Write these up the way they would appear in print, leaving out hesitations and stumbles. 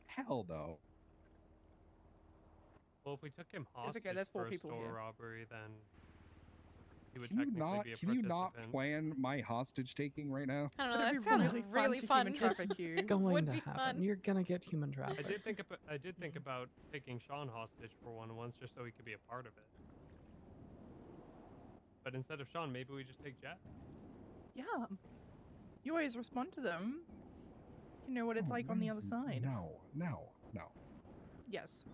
Hell no. Well, if we took him It's hostage okay, there's 4 for a people store here. robbery, then he would Can you technically be a can you not participant. plan my hostage taking right now? I don't know. But That it'd be sounds really really fun to fun. human traffic you. Going Would to be happen. fun. You're gonna get human traffic. I did think about taking Sean hostage for one once, just so he could be a part of it. But instead of Sean, maybe we just take Jeff. Yeah. You always respond to them. You know what it's Oh, like on the other side. No. Yes.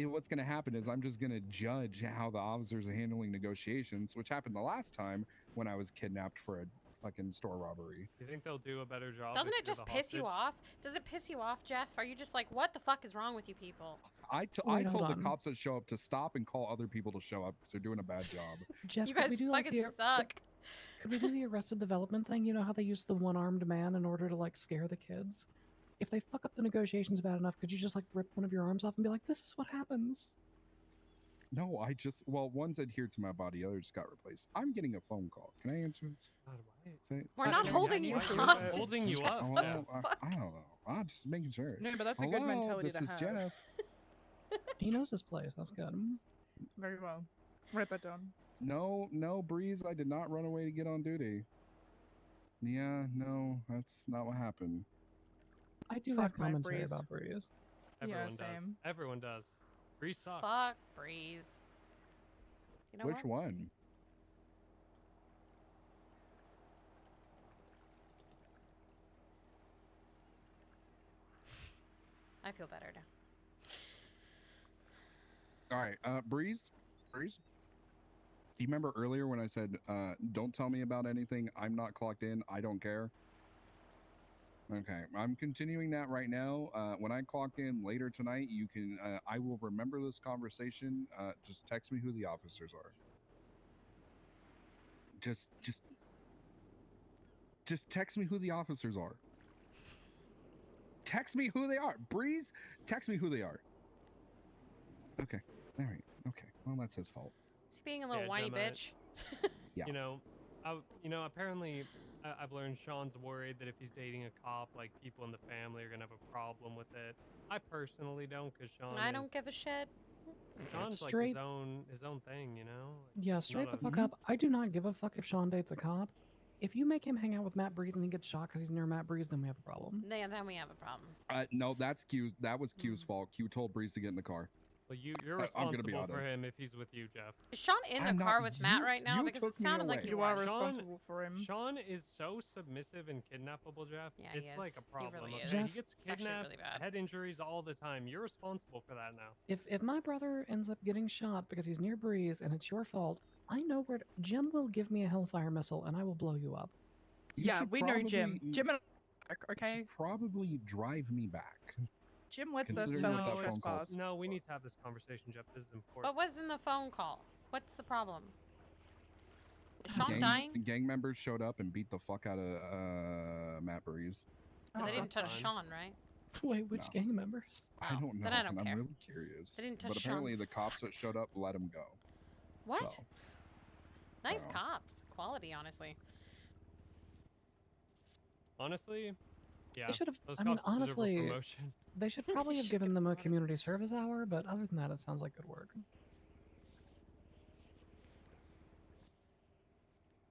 What's going to happen is I'm just going to judge how the officers are handling negotiations, which happened the last time when I was kidnapped for a fucking store robbery. You think they'll do a better job? Doesn't if it you're just the piss you hostage? off? Does it piss you off, Jeff? Are you just like, what the fuck is wrong with you people? I Wait, hold told the on. cops that show up to stop and call other people to show up because they're doing a bad job. Jeff, You could guys we do like fucking the suck. Could we do the Arrested Development thing? You know how they use the one-armed man in order to like scare the kids? If they fuck up the negotiations bad enough, could you just like rip one of your arms off and be like, "This is what happens"? No, one's adhered to my body, the other just got replaced. I'm getting a phone call. Can I answer this? We're not holding you hostage. Holding you up. Hello? Jeff. I don't know. I'm just making sure. No, but that's a good Hello, mentality this to is have. Jeff. He knows his place. That's good. Very well. Write that down. No, Breeze, I did not run away to get on duty. Yeah, no, that's not what happened. I do Fuck have my commentary Breeze. about Breeze. Everyone Yeah, does. same. Everyone does. Breeze sucks. Fuck Breeze. You know Which what? one? I feel better now. All right, Breeze. You remember earlier when I said, don't tell me about anything, I'm not clocked in, I don't care? Okay, I'm continuing that right now. When I clock in later tonight, you can, I will remember this conversation. Just text me who the officers are. Just text me who the officers are. Text me who they are. Breeze, text me who they are. Okay, all right, okay. Well, that's his fault. He's being a little whiny Gemma, bitch. Yeah. Apparently, I've learned Sean's worried that if he's dating a cop, like people in the family are gonna have a problem with it. I personally don't, cause Sean. I don't give a shit. Sean's like Straight- his own thing, you know. Like, Yeah, he's straight not the a- fuck up. I do not give a fuck if Sean dates a cop. If you make him hang out with Matt Breeze and he gets shot because he's near Matt Breeze, then we have a problem. Yeah, then we have a problem. No, that's Q. That was Q's fault. Q told Breeze to get in the car. Well, you're I'm gonna be responsible for honest. him if he's with you, Jeff. Is Sean in the I'm car not- with Matt you- right now? you Because took it me sounded like away. you You are were. responsible for him. Sean is so submissive and kidnappable, Jeff. Yeah, he it's like is. a He problem. really okay? is. He gets It's actually kidnapped, really bad. head injuries all the time. You're responsible for that now. If my brother ends up getting shot because he's near Breeze and it's your fault, I know where Jim will give me a Hellfire missile and I will blow you up. You Yeah, should we know Jim. probably- Jim and you okay. should probably drive me back. Jim lets us Considering felony what that phone call- trespass. No, we need to have this conversation, Jeff. This is important. What was in the phone call? What's the problem? Is Sean dying? Gang members showed up and beat the fuck out of Matt Breeze. But Oh, they didn't touch that's Sean, right? Wait, which No. gang members? I Oh, don't know. then I don't and care. I'm really curious. They didn't touch But apparently Sean. the cops that showed up let him go. What? So, Nice Wow. cops. Quality, honestly. Honestly, yeah. They should have. Those I mean, cops deserve a honestly, promotion. they should They probably have should given get them a promoted. community service hour. But other than that, it sounds like good work.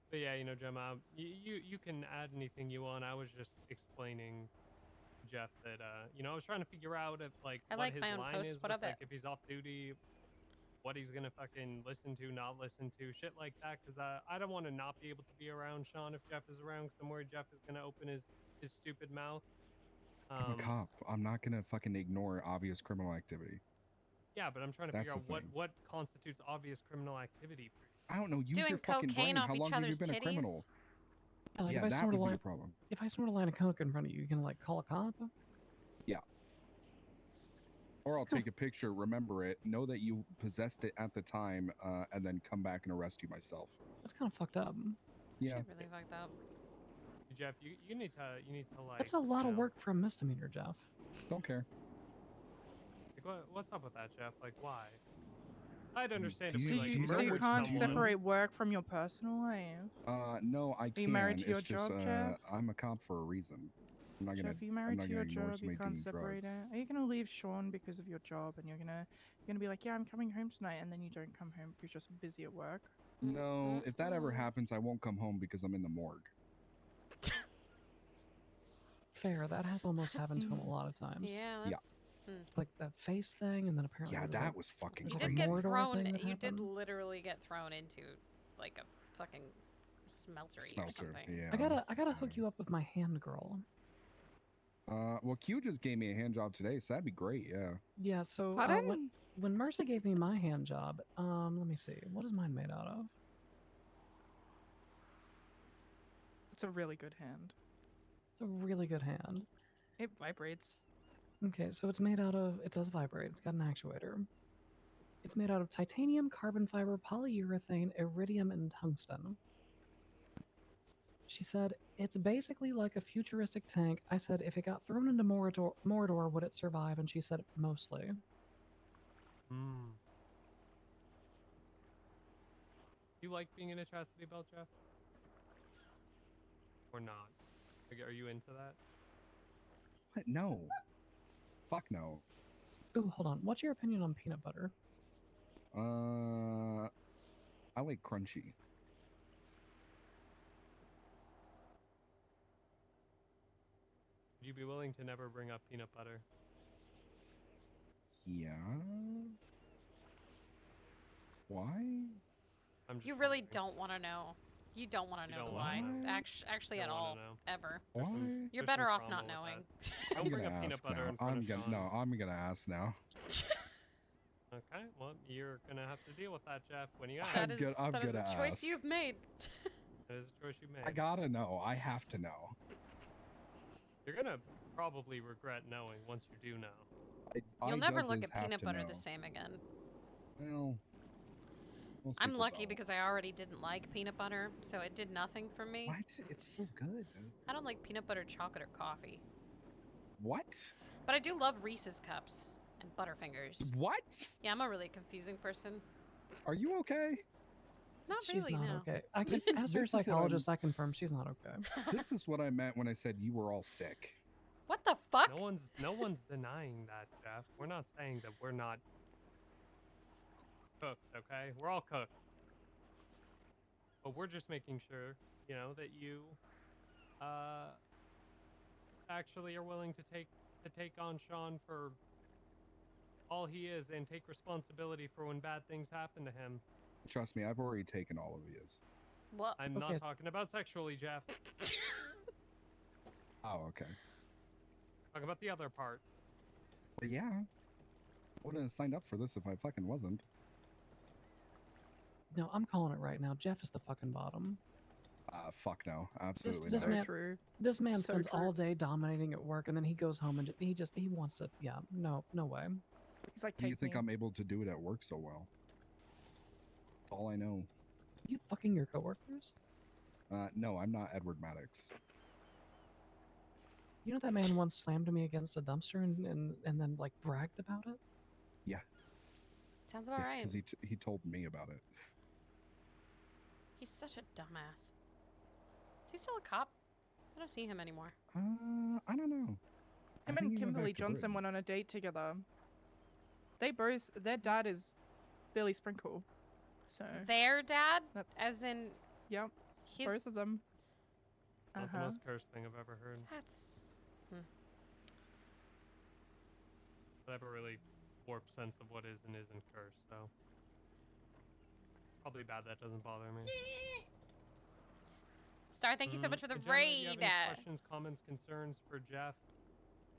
But yeah, Gemma, you can add anything you want. I was just explaining, Jeff, that I was trying to figure out if I what like his my own line posts. is, What with, of it? if he's off duty, what he's gonna fucking listen to, not listen to, shit like that. Because I don't want to not be able to be around Sean if Jeff is around. Somewhere Jeff is gonna open his stupid mouth. I'm a cop. I'm not gonna fucking ignore obvious criminal activity. Yeah, but I'm trying to That's figure out the thing. what constitutes obvious criminal activity for you. I don't know. Use Doing your fucking cocaine brain. off How each long have you other's been a criminal? Yeah, like Yeah, if I that snort a would be line, a problem. if I snort a line of coke in front of you, you can like call a cop. Or I'll It's kinda- take a picture, remember it, know that you possessed it at the time, and then come back and arrest you myself. That's kind of fucked up. Yeah. Shit really fucked up. Jeff, you need to like. That's a lot you of know, work for a misdemeanor, Jeff. Don't care. Like, what's up with that, Jeff? Like, why? I'd understand Do if you- we So like do you, so you murdered can't someone. separate work from your personal life? No, I can't. you married to your it's just, job, Jeff? I'm a cop for a reason. I'm not gonna. Jeff, are you I'm married not to your gonna ignore job? You somebody can't doing separate drugs. it. Are you gonna leave Sean because of your job, and you're gonna be like, yeah, I'm coming home tonight, and then you don't come home because you're just busy at work? No, if that ever Mm-mm. happens, I won't come home because I'm in the morgue. Fair. That has almost happened to him a lot of times. Yeah, Yeah. that's. Like that face thing, and then apparently Yeah, there's that like, was fucking there's You like did a get crazy. Mordor thrown. thing that You did happened. literally get thrown into like a fucking smeltery or Smelter. something. Yeah. I gotta hook you up with my hand girl. Well, Q just gave me a hand job today, so that'd be great. Yeah. Yeah. So Pardon? when Mercy gave me my hand job, let me see. What is mine made out of? It's a really good hand. It's a really good hand. It vibrates. Okay, so it's made out of. It does vibrate. It's got an actuator. It's made out of titanium, carbon fiber, polyurethane, iridium, and tungsten. She said, it's basically like a futuristic tank. I said, if it got thrown into Mordor, would it survive? And she said, mostly. Hmm. You like being in a chastity belt, Jeff? Or not? Like, are you into that? What? No. Fuck no. Ooh, hold on. What's your opinion on peanut butter? I like crunchy. Would you be willing to never bring up peanut butter? Yeah. Why? I'm just You really wondering. don't want to know. You don't want to You know don't the wanna why. know. Actually, Don't at wanna all, know. ever. Why? You're There's better some off trauma not with knowing. that. Don't I'm bring gonna up peanut ask butter now. in front of Sean. No, I'm gonna ask now. Okay, well, you're gonna have to deal with that, Jeff, when you I'm ask. good- I'm that is gonna a choice ask. you've made. That is a choice you made. I gotta know. I have to know. You're gonna probably regret knowing once you do know. You'll never does look is at have peanut to butter know. the same again. Well, most I'm people lucky don't. because I already didn't like peanut butter, so it did nothing for me. What? It's so good. I don't like peanut butter, chocolate, or coffee. What? But I do love Reese's Cups and Butterfingers. What? Yeah, I'm a really confusing person. Are you okay? Not She's really, not no. okay. I can This is- ask her this is what I'm- psychologist. I confirm she's not okay. This is what I meant when I said you were all sick. What the fuck? No one's denying that, Jeff. We're not saying that we're not cooked, okay? We're all cooked. But we're just making sure, you know, that you actually are willing to take on Sean for all he is and take responsibility for when bad things happen to him. Trust me, I've already taken all of his. What? I'm Okay. not talking about sexually, Jeff. Oh, okay. Talk about the other part. But yeah, I wouldn't have signed up for this if I fucking wasn't. No, I'm calling it right now. Jeff is the fucking bottom. Fuck no, absolutely this So not. man- true. This man So spends true. all day dominating at work, and then he goes home and he wants to. Yeah, no way. He's like, Do you take think me. I'm able to do it at work so well? That's all I know. You fucking your coworkers? No, I'm not Edward Maddox. You know that man once slammed me against a dumpster and then like bragged about it? Sounds about right. Because he told me about it. He's such a dumbass. Is he still a cop? I don't see him anymore. I don't know. I Him think and he went Kimberly back to Johnson Britain. went on a date together. Their dad is Billy Sprinkle. So, Their dad? Yep. As in yep, his... both of them. Not the most cursed thing I've ever heard. That's... But I have a really warped sense of what is and isn't cursed, so... Probably bad that doesn't bother me. Star, thank you so much for the Jenna, do you have raid. any questions, comments, concerns for Jeff?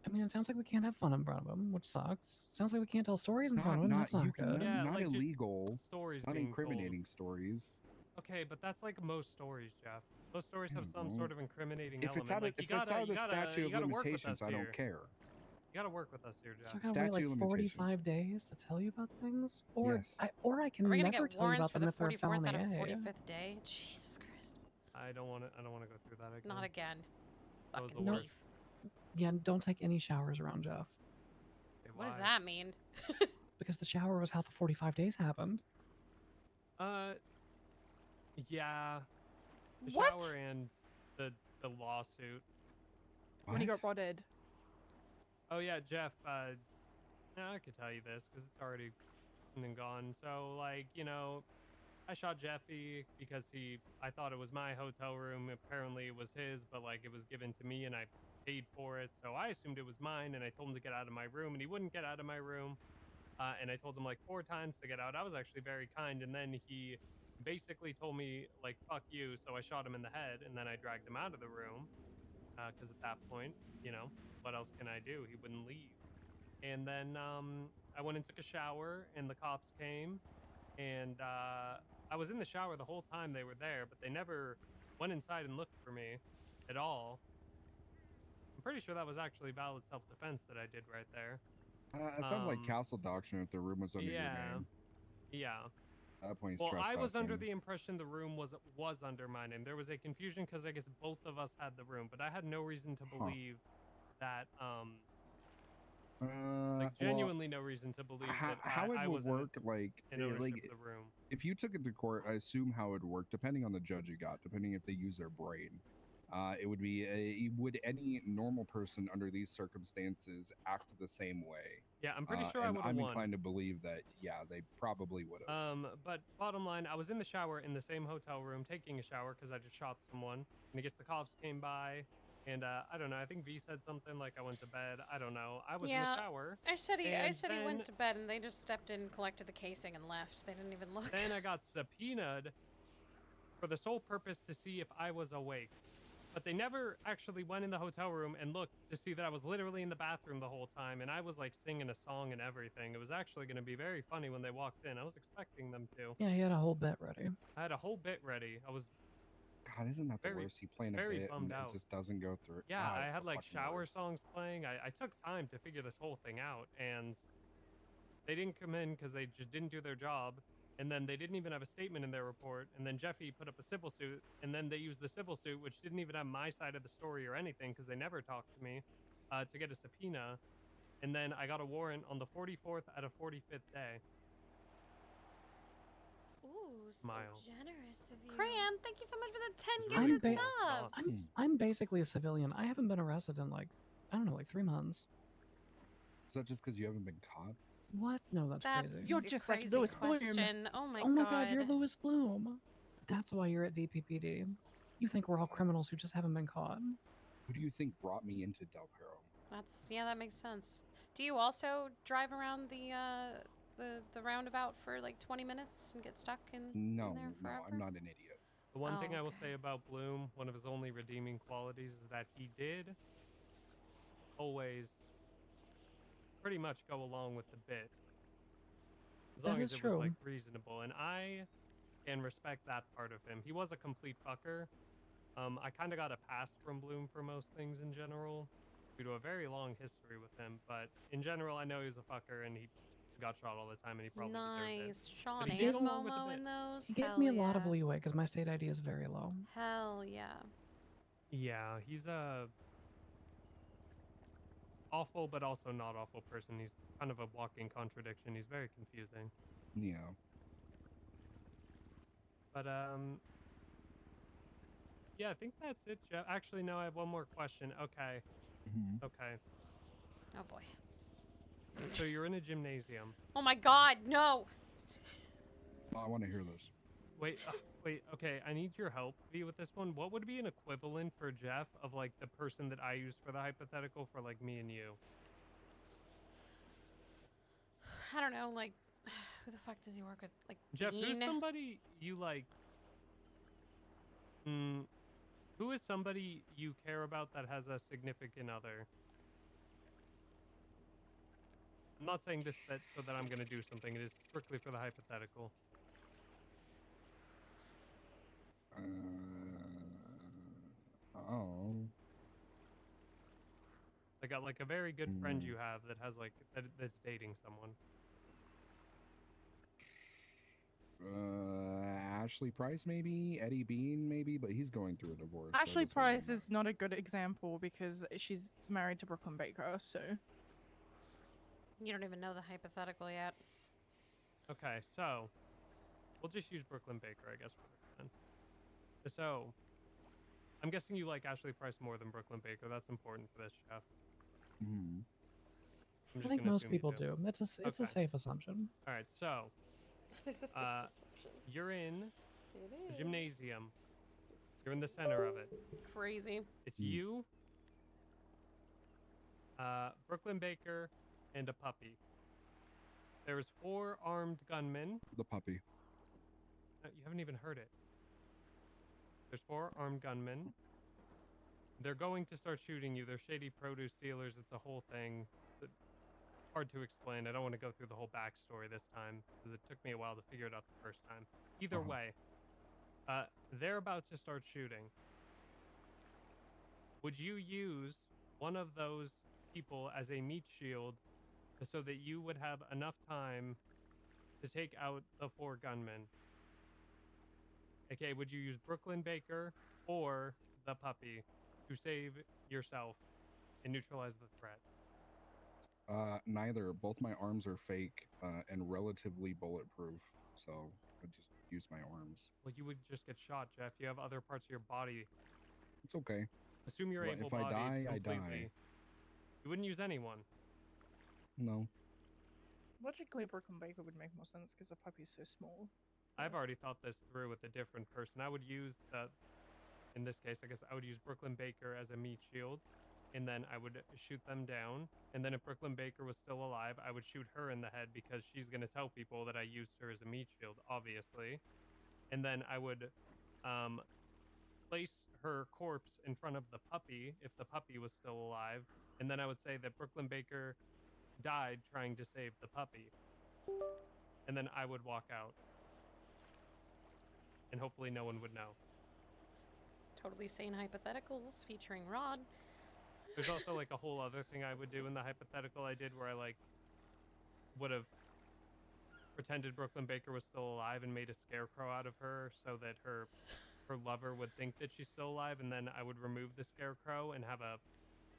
I mean, it sounds like we can't have fun in front of him, which sucks. Sounds like we can't tell stories in front of him. That's not you good. can, Yeah, not like, just illegal, Stories not being incriminating stories. told. Okay, but that's like most stories, Jeff. Most stories have I don't some know. sort of incriminating If element. it's out of, like, if it's out of the statute you of gotta work with limitations, us I here. don't care. You gotta work with us here, So Jeff. I gotta wait Statute like of limitation. 45 days to tell you about things, or Yes. I can Are we gonna never get tell you warrants about for them the if they're 44th felony out of A. 45th day? Jesus Christ. I don't wanna go through that again. Not again. That was Fucking the No. worst. beef. Yeah, don't take any showers around Jeff, Okay, What does why? that mean? because the shower was how the 45 days happened. Yeah. The What? shower and the lawsuit. when he What? got rodded. Oh yeah, Jeff. Now I could tell you this because it's already come and gone. So like, you know, I shot Jeffy because I thought it was my hotel room. Apparently it was his, but like it was given to me and I paid for it. So I assumed it was mine and I told him to get out of my room and he wouldn't get out of my room. And I told him like 4 times to get out. I was actually very kind. And then he basically told me like, fuck you. So I shot him in the head and then I dragged him out of the room. Cause at that point, you know, what else can I do? He wouldn't leave. And then I went and took a shower and the cops came and I was in the shower the whole time they were there, but they never went inside and looked for me at all. I'm pretty sure that was actually valid self-defense that I did right there. It sounds like castle doctrine if the room was under your name. Yeah. At that point, he's Well, I trespassing. was under the impression the room was under my name. There was a confusion because I guess both of us had the room, but I had no reason to believe that like genuinely no reason to believe that how it I would was work, like in ownership of the room. If you took it to court, I assume how it would work, depending on the judge you got, depending if they use their brain. It would be would any normal person under these circumstances act the same way? Yeah, I'm pretty sure I and would have I'm won. inclined to believe that, yeah, they probably would have. But bottom line, I was in the shower in the same hotel room taking a shower because I just shot someone. And I guess the cops came by. And I don't know. I think V said something like I went to bed. I don't know. I was in the shower. I said he then, went to bed and they just stepped in, collected the casing, and left. They didn't even look. Then I got subpoenaed for the sole purpose to see if I was awake. But they never actually went in the hotel room and looked to see that I was literally in the bathroom the whole time. And I was like singing a song and everything. It was actually going to be very funny when they walked in. I was expecting them to. Yeah, he had a whole bit ready. I had a whole bit ready. I was God, isn't that the worst? You plan a very bit and bummed out. it just doesn't go through. Yeah, God, I it's had the like fucking shower worst. songs playing. I took time to figure this whole thing out, and they didn't come in because they just didn't do their job. And then they didn't even have a statement in their report. And then Jeffy put up a civil suit, and then they used the civil suit, which didn't even have my side of the story or anything because they never talked to me, to get a subpoena. And then I got a warrant on the 44th out of 45th day. Ooh, so Smile. generous of you. Crayon, thank you so much for the 10 It's really gifted cool. subs. I'm basically a civilian. I haven't been arrested in like, I don't know, like 3 months. Is that just because you haven't been caught? What? No, that's crazy. You're a just like crazy Louis Bloom. question. Oh my God, you're Louis Bloom. That's why you're at DPPD. You think we're all criminals who just haven't been caught. Who do you think brought me into Del Perro? That makes sense. Do you also drive around the roundabout for like 20 minutes and get stuck in No, there forever? I'm not an idiot. The one thing I will say about Bloom, one of his only redeeming qualities, is that he did always pretty much go along with the bit. As long as it was like reasonable. And I can respect that part of him. He was a complete fucker. I kind of got a pass from Bloom for most things in general, due to a very long history with him. But in general, I know he was a fucker and he got shot all the time and he probably deserved it. Sean and Momo in those. He gave me a lot of leeway because my state ID is very low. Hell yeah. Yeah, he's a awful but also not awful person. He's kind of a walking contradiction. He's very confusing. Yeah. But yeah, I think that's it, Jeff. Actually, no, I have one more question. Okay. Okay. Oh boy. So you're in a gymnasium. Oh my god, no! I want to hear this. Wait, okay, I need your help, V, with this one. What would be an equivalent for Jeff of, like, the person that I used for the hypothetical for, like, me and you? I don't know, like, who the fuck does he work with? Like, Jeff, Bean? who's somebody you, like... who is somebody you care about that has a significant other? I'm not saying this so that I'm going to do something. It is strictly for the hypothetical. Like a very good friend you have that has like that's dating someone. Ashley Price, maybe Eddie Bean, maybe, but he's going through a divorce. Ashley Price is not a good example because she's married to Brooklyn Baker, so. You don't even know the hypothetical yet. Okay, so we'll just use Brooklyn Baker, I guess, for this then. So I'm guessing you like Ashley Price more than Brooklyn Baker. That's important for this, Chef. Hmm. I'm I just think gonna most assume you people do. do. It's a Okay. safe assumption. All right, so That is a safe Uh, assumption. you're in It the is. gymnasium. It's You're in the center of it. crazy. It's Mm. you, Brooklyn Baker, and a puppy. There's 4 armed gunmen. The puppy. You haven't even heard it. There's 4 armed gunmen. They're going to start shooting you. They're shady produce dealers. It's a whole thing. Hard to explain. I don't want to go through the whole backstory this time because it took me a while to figure it out the first time. Either way, they're about to start shooting. Would you use one of those people as a meat shield so that you would have enough time to take out the 4 gunmen? Okay, would you use Brooklyn Baker or the puppy to save yourself and neutralize the threat? Neither. Both my arms are fake and relatively bulletproof, so I just use my arms. Well, you would just get shot, Jeff. You have other parts of your body. It's okay. Assume you're Well, able if I bodied die, I completely. die. You wouldn't use anyone. No. Logically, Brooklyn Baker would make more sense because the puppy's so small. I've already thought this through with a different person. I would use in this case, I guess I would use Brooklyn Baker as a meat shield, and then I would shoot them down. And then if Brooklyn Baker was still alive, I would shoot her in the head because she's going to tell people that I used her as a meat shield, obviously. And then I would place her corpse in front of the puppy if the puppy was still alive. And then I would say that Brooklyn Baker died trying to save the puppy. And then I would walk out. And hopefully no one would know. Totally sane hypotheticals featuring Rod. There's also like a whole other thing I would do in the hypothetical I did where I like would have pretended Brooklyn Baker was still alive and made a scarecrow out of her so that her lover would think that she's still alive, and then I would remove the scarecrow and have a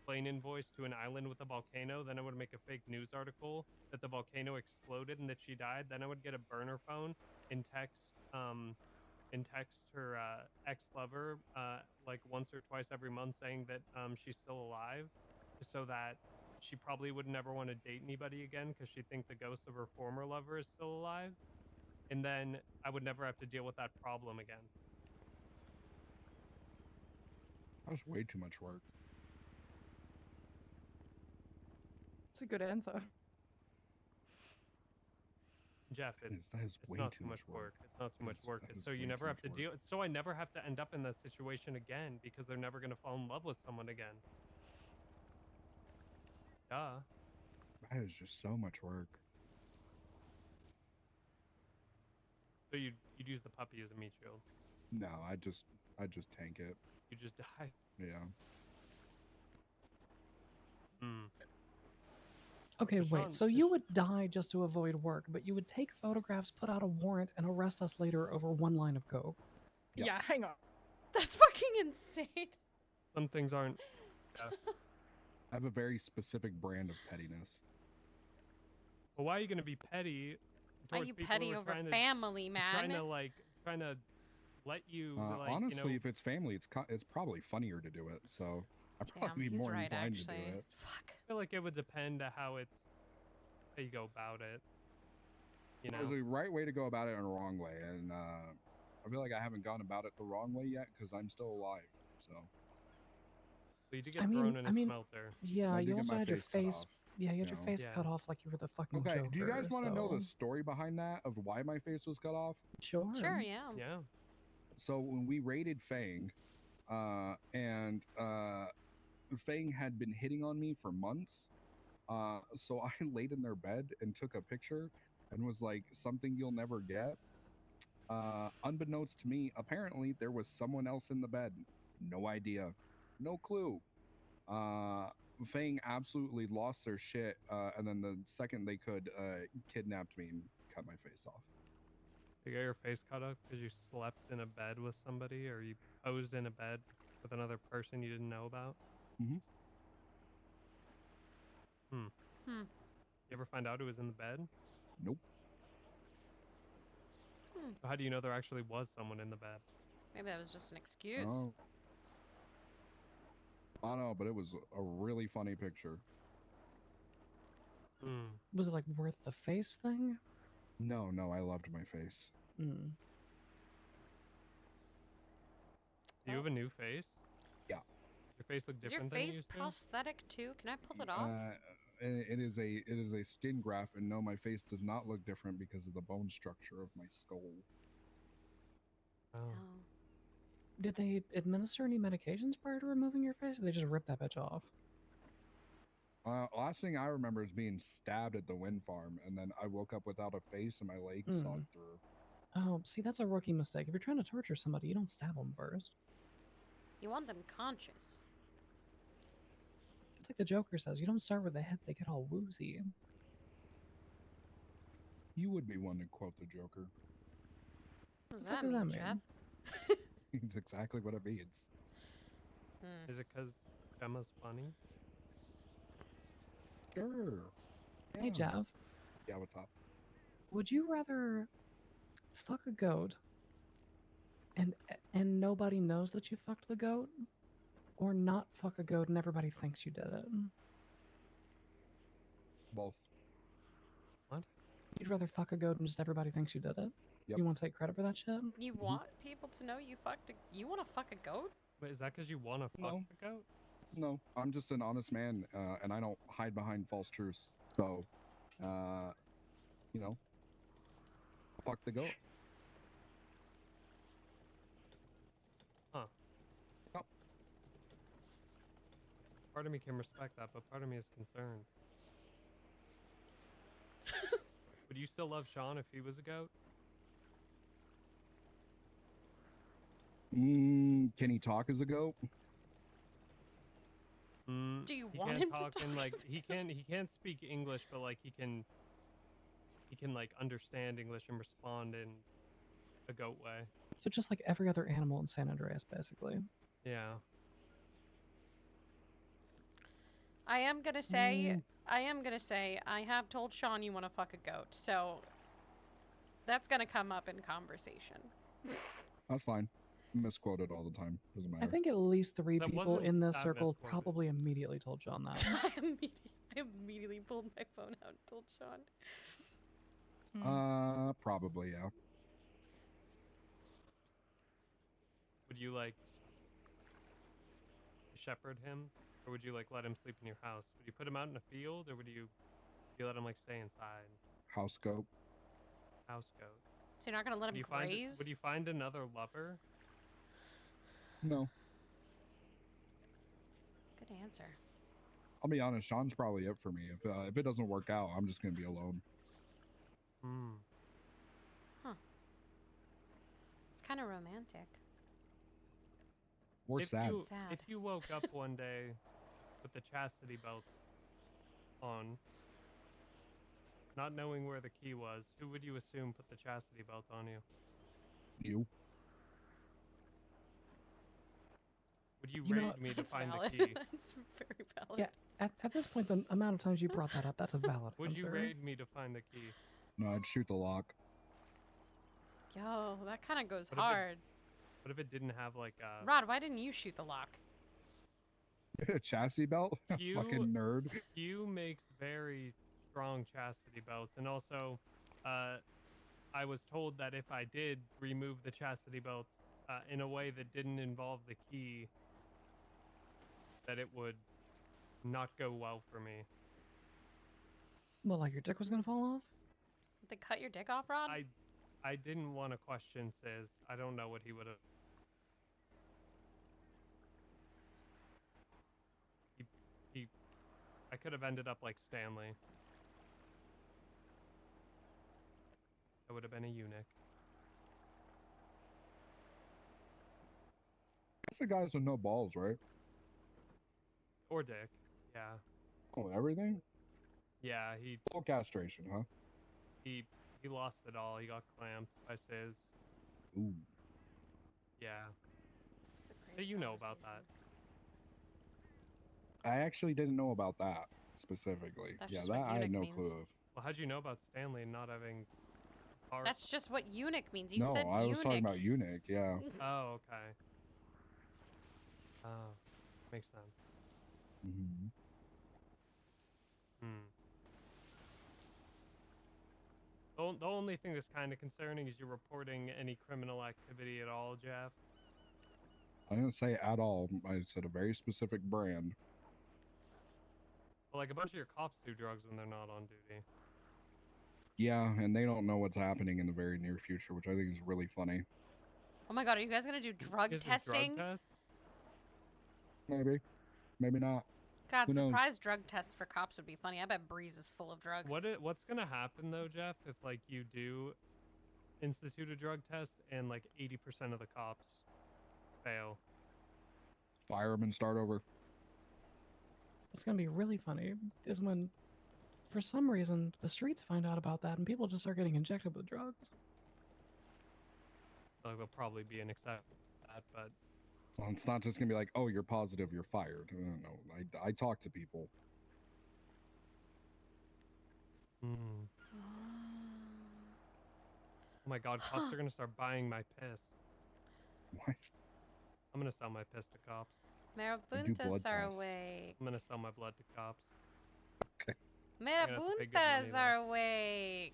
plane invoice to an island with a volcano. Then I would make a fake news article that the volcano exploded and that she died. Then I would get a burner phone and text her ex-lover like once or twice every month saying that she's still alive, so that she probably would never want to date anybody again because she'd think the ghost of her former lover is still alive, and then I would never have to deal with that problem again. That was way too much work. It's a good answer. Jeff, That is it's way not too too much work. It's not too much work. That It's is so you way never too have to much deal. work. It's so I never have to end up in that situation again because they're never going to fall in love with someone again. Duh. That is just so much work. So you'd use the puppy as a meat shield. No, I just tank it. You just die. Yeah. Hmm. Okay, Deshaun- wait. So you would die just to avoid work, but you would take photographs, put out a warrant, and arrest us later over 1 line of coke. Yep. Yeah, hang on. That's fucking insane. Some things aren't. Yeah. I have a very specific brand of pettiness. Well, why are you going to be petty? Why are towards you people petty who are over trying to- family, man? Trying to let you like, honestly, you know, if it's family, it's probably funnier to do it. So I'd Damn, probably be he's more right, inclined actually. to do it. Fuck. I feel like it would depend on how you go about it. You know, There's a right way to go about it and a wrong way, and I feel like I haven't gone about it the wrong way yet because I'm still alive. So you do get thrown in a smelter. Yeah, I you do get also my had your face cut face. off, Yeah, you had you your know? face Yeah. cut off like you were the fucking okay, Joker. do you guys want to know the so- story behind that of why my face was cut off? Sure. Sure, yeah. Yeah. So when we raided Fang, and Fang had been hitting on me for months, so I laid in their bed and took a picture and was like, something you'll never get. Unbeknownst to me, apparently there was someone else in the bed. No idea, no clue. Fang absolutely lost their shit, and then the second they could, kidnapped me and cut my face off. You got your face cut off because you slept in a bed with somebody, or you posed in a bed with another person you didn't know about. Mhm. Hmm. Hmm. You ever find out who was in the bed? Nope. How do you know there actually was someone in the bed? Maybe that was just an excuse. Oh. I know, but it was a really funny picture. Hmm. Was it like worth the face thing? No, I loved my face. Mm. Do you have a new face? Yeah. Your face look Is your different than it face used to? prosthetic too? Can I pull it off? It is a skin graft, and no, my face does not look different because of the bone structure of my skull. Oh. Oh. Did they administer any medications prior to removing your face, or they just ripped that bitch off? Last thing I remember is being stabbed at the wind farm, and then I woke up without a face and my legs sawed through. Oh, see, that's a rookie mistake. If you're trying to torture somebody, you don't stab them first. You want them conscious. It's like the Joker says, you don't start with the head, they get all woozy. You would be one to quote the Joker. What does The fuck that does that mean, Jeff? mean? It's exactly what it means. Hmm. Is it because Gemma's funny? Sure. Hey, Jeff, Yeah, what's up? would you rather fuck a goat and nobody knows that you fucked the goat, or not fuck a goat and everybody thinks you did it? Both. What? You'd rather fuck a goat and just everybody thinks you did it? Yep. You want to take credit for that shit? You want people to know you fucked a... You want to fuck a goat? Wait, is that because you want to fuck No. the goat? No, I'm just an honest man, and I don't hide behind false truths. So, you know, fuck the goat. Huh. Yep. Part of me can respect that, but part of me is concerned. Would you still love Sean if he was a goat? Can he talk as a goat? Do you He want can't him talk to talk? in like as a he goat? can't speak English, but like he can like understand English and respond in a goat way. So just like every other animal in San Andreas, basically. Yeah. I am gonna say, I have told Sean you want to fuck a goat, so that's gonna come up in conversation. That's fine. Misquoted all the time. Doesn't matter. I think at least 3 That people wasn't in this that circle misquoted. probably immediately told John that. I immediately pulled my phone out and told Sean. Probably, yeah. Would you like shepherd him, or would you like let him sleep in your house? Would you put him out in a field, or would you let him like stay inside? House goat. House goat. So you're not gonna let him graze? Would you find another lover? No. Good answer. I'll be honest. Sean's probably it for me. If it doesn't work out, I'm just gonna be alone. Hmm. Huh. It's kind of romantic. Or If sad. you Sad. if you woke up one day with the chastity belt on, not knowing where the key was, who would you assume put the chastity belt on you? You. Would you You know, raid me to That's find valid. the key? That's very valid. Yeah, at this point, the amount of times you brought that up, that's a valid Would you answer. raid me to find the key? No, I'd shoot the lock. Yo, that kind of goes What if it- hard. What if it didn't have like a Rod, why didn't you shoot the lock? A chassis belt? You- Fucking nerd. Q makes very strong chastity belts, and also, I was told that if I did remove the chastity belts in a way that didn't involve the key, that it would not go well for me. Well, like your dick was gonna fall off? Did they cut your dick off, Rod? I didn't want to question Sis. I don't know what he would have. He I could have ended up like Stanley. I would have been a eunuch. It's the guys with no balls, right? Or Dick. Yeah. Oh, everything? Yeah, Full castration, huh? he lost it all. He got clamped by Sis. Ooh. Yeah. It's a Hey, great you know about that. conversation. I actually didn't know about that specifically. That's yeah, just that what I had eunuch no means. clue of. Well, how'd you know about Stanley not having parts? That's just what eunuch means. You No, said I eunuch. was talking about eunuch, yeah. Oh, okay. Oh, makes sense. Mhm. Hmm. The only thing that's kind of concerning is you're reporting any criminal activity at all, Jeff. I didn't say at all. I said a very specific brand. Well, like a bunch of your cops do drugs when they're not on duty. Yeah, and they don't know what's happening in the very near future, which I think is really funny. Oh my god, are you guys gonna do drug You guys do testing? Drug tests? Maybe. Maybe not. God, Who knows? surprise drug tests for cops would be funny. I bet Breeze is full of drugs. What's gonna happen though, Jeff, if like you do institute a drug test and like 80% of the cops fail? Fire them and start over. What's gonna be really funny is when, for some reason, the streets find out about that and people just start getting injected with drugs. Like there'll probably be an exception to that, but Well, it's not just gonna be like, oh, you're positive, you're fired. No, I talk to people. oh my god, cops are gonna start buying my piss. What? I'm gonna sell my piss to cops. blood Marabuntas are tests. awake. I'm gonna sell my blood to cops. Okay. gonna have to pay good money, Marabuntas though. are awake.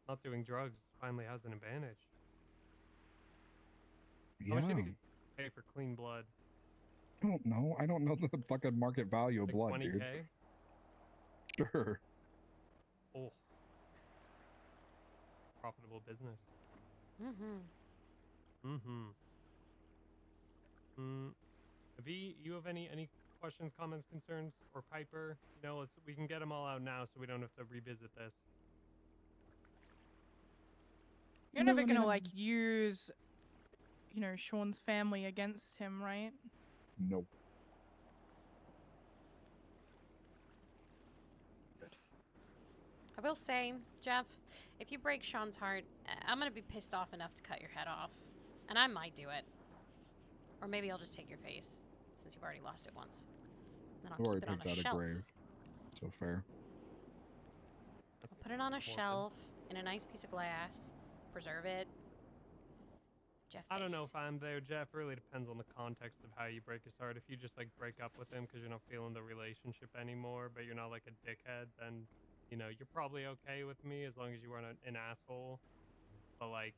Not doing drugs finally has an advantage. Yeah. How much do you think you pay for clean blood? I don't know. I don't know the fucking market value of Like blood, 20K? dude. Sure. Oh. Profitable business. V, you have any questions, comments, concerns, or Piper? You know, we can get them all out now, so we don't have to revisit this. You're No, never I mean, gonna I'm- like use, you know, Sean's family against him, right? Nope. I will say, Jeff, if you break Sean's heart, I'm gonna be pissed off enough to cut your head off. And I might do it. Or maybe I'll just take your face, since you've already lost it once. And then I've I'll already keep it on picked a out a shelf. grave. So fair. I'll put it on a Morbid. shelf in a nice piece of glass. Preserve it. Jeff I don't know face. if I'm there, Jeff. Really depends on the context of how you break his heart. If you just like break up with him because you're not feeling the relationship anymore, but you're not like a dickhead, then you know you're probably okay with me as long as you weren't an asshole. But like,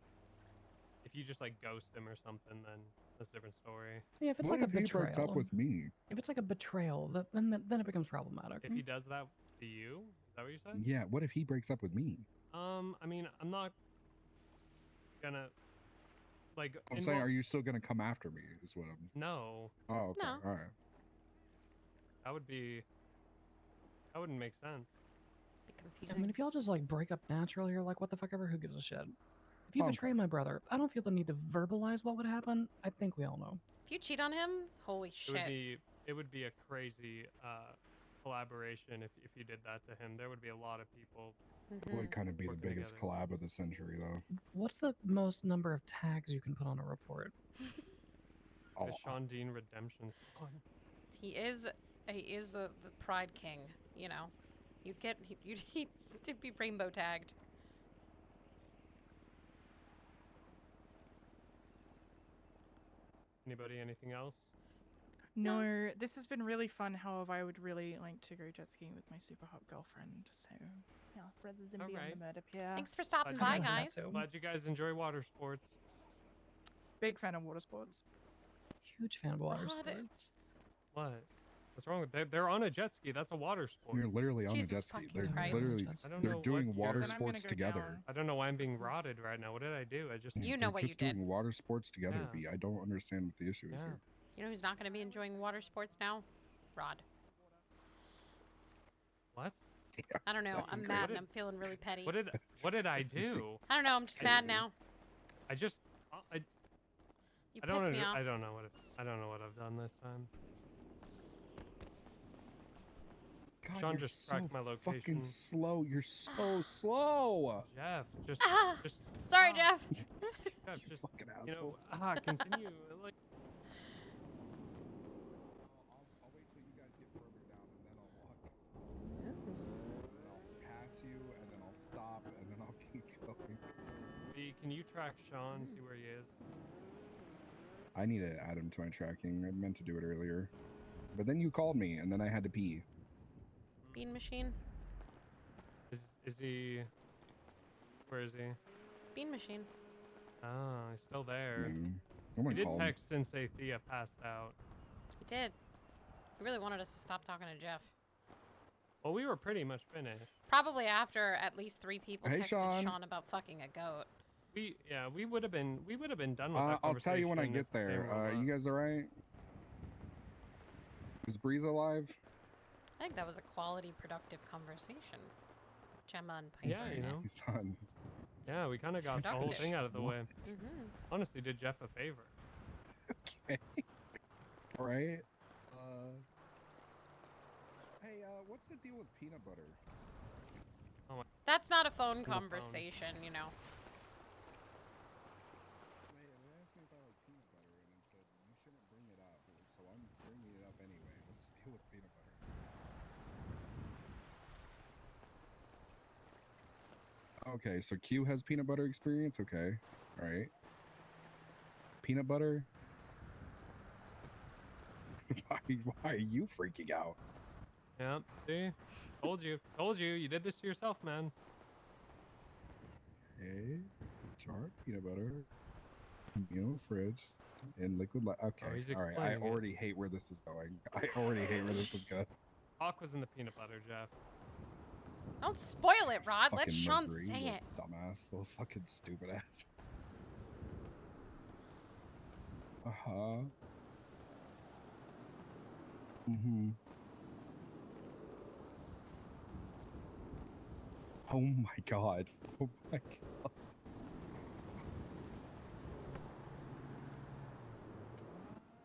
if you just like ghost him or something, then that's a different story. Yeah, if it's What like if a he breaks up betrayal. with me? If it's like a betrayal, then it becomes problematic. If he does that to you, is that what you said? Yeah, what if he breaks up with me? I mean, I'm not gonna like. I'm saying, are you still gonna come after me? Is what I'm. No, Oh, okay. No. All right. that wouldn't make sense. Be I confusing. mean, if y'all just like break up naturally, you're like, what the fuck ever, who gives a shit? If you Okay. betray my brother, I don't feel the need to verbalize what would happen. I think we all know. If you cheat on him, holy shit. It would be a crazy collaboration if you did that to him. There would be a lot of people. It would kind of be the Working biggest together. collab of the century, though. What's the most number of tags you can put on a report? Oh, The Sean Dean Redemption Squad. He is the Pride King, you know. He'd be rainbow tagged. Anybody? Anything else? No, this has been really fun. However, I would really like to go jet skiing with my super hot girlfriend. So, yeah, rather than be on Alright. the murder pier. Thanks for stopping Glad by, you guys guys. had to. Glad you guys enjoy water sports. Big fan of water sports. Huge fan of water Rod. sports. What? What's wrong with they're on a jet ski? That's a water sport. You're literally on Jesus a jet ski. fucking They're Christ. literally I don't they're know doing what water you're- Then I'm gonna sports go together. down. I don't know why I'm being rotted right now. What did I do? I just You know they're what you just did. doing water sports together, Yeah. V. I don't understand what the issue is Yeah. here. You know who's not going to be enjoying water sports now? Rod. What? I don't know. That's I'm great. mad What and I'm feeling really petty. What did I do? I don't know. I'm just I- mad now. I just You I don't pissed me off. I don't know what I've done this time. God, Sean you're just so tracked my location. fucking slow. You're so slow. Jeff, just Ah! just Sorry, ah, Jeff. Jeff, You just fucking you asshole. know, continue. Like I'll wait till you guys get further down, and then I'll walk. And then I'll pass you, and then I'll stop, and then I'll keep going. V, can you track Sean, see where he is? I need to add him to my tracking. I meant to do it earlier. But then you called me, and then I had to pee. Bean machine. Is he? Where is he? Bean machine. Oh, he's still there. No He one did called. text and say Thea passed out. He did. He really wanted us to stop talking to Jeff. Well, we were pretty much finished. Probably after at least 3 people Hey, texted Sean. about fucking a goat. We would have been done with that I'll tell you when I conversation get if they there. were You guys all right? Is Breeze alive? I think that was a quality, productive conversation. With Gemma and Piper. Yeah, you in it. know. He's done. Yeah, we kind of got the whole Productive. thing out of the way. Mhm. Honestly, did Jeff a favor. Okay. All right. Hey, what's the deal with peanut butter? That's not a phone On the phone. conversation, you know. Wait, they asked me if I like peanut butter, and I said you shouldn't bring it up. So I'm bringing it up anyway. What's the deal with peanut butter? Okay, so Q has peanut butter experience. Okay, all right. Peanut butter. Why are you freaking out? Yeah, see? Told you. You did this to yourself, man. Okay, jar of peanut butter, fridge, and liquid. Okay, Oh, he's all right. I explaining it. already hate where this is going. I already hate where this is going. Hawk was in the peanut butter, Jeff. Don't spoil it, Rod. Let Fucking Sean Mercury, say you it. dumbass, little fucking stupid ass. Uh-huh. Mm-hmm. Oh my god. Oh my god.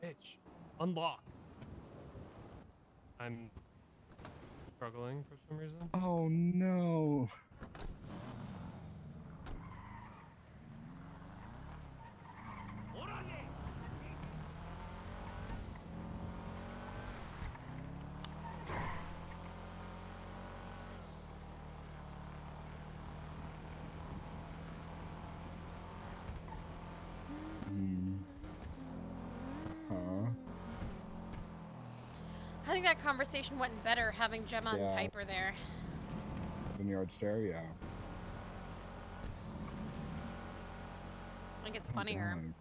Bitch. Unlock. I'm struggling for some reason. Oh no. Huh? I think that conversation went better having Gemma Yeah. and Piper there. In yard stare, yeah. I think it's Oh, funnier. God.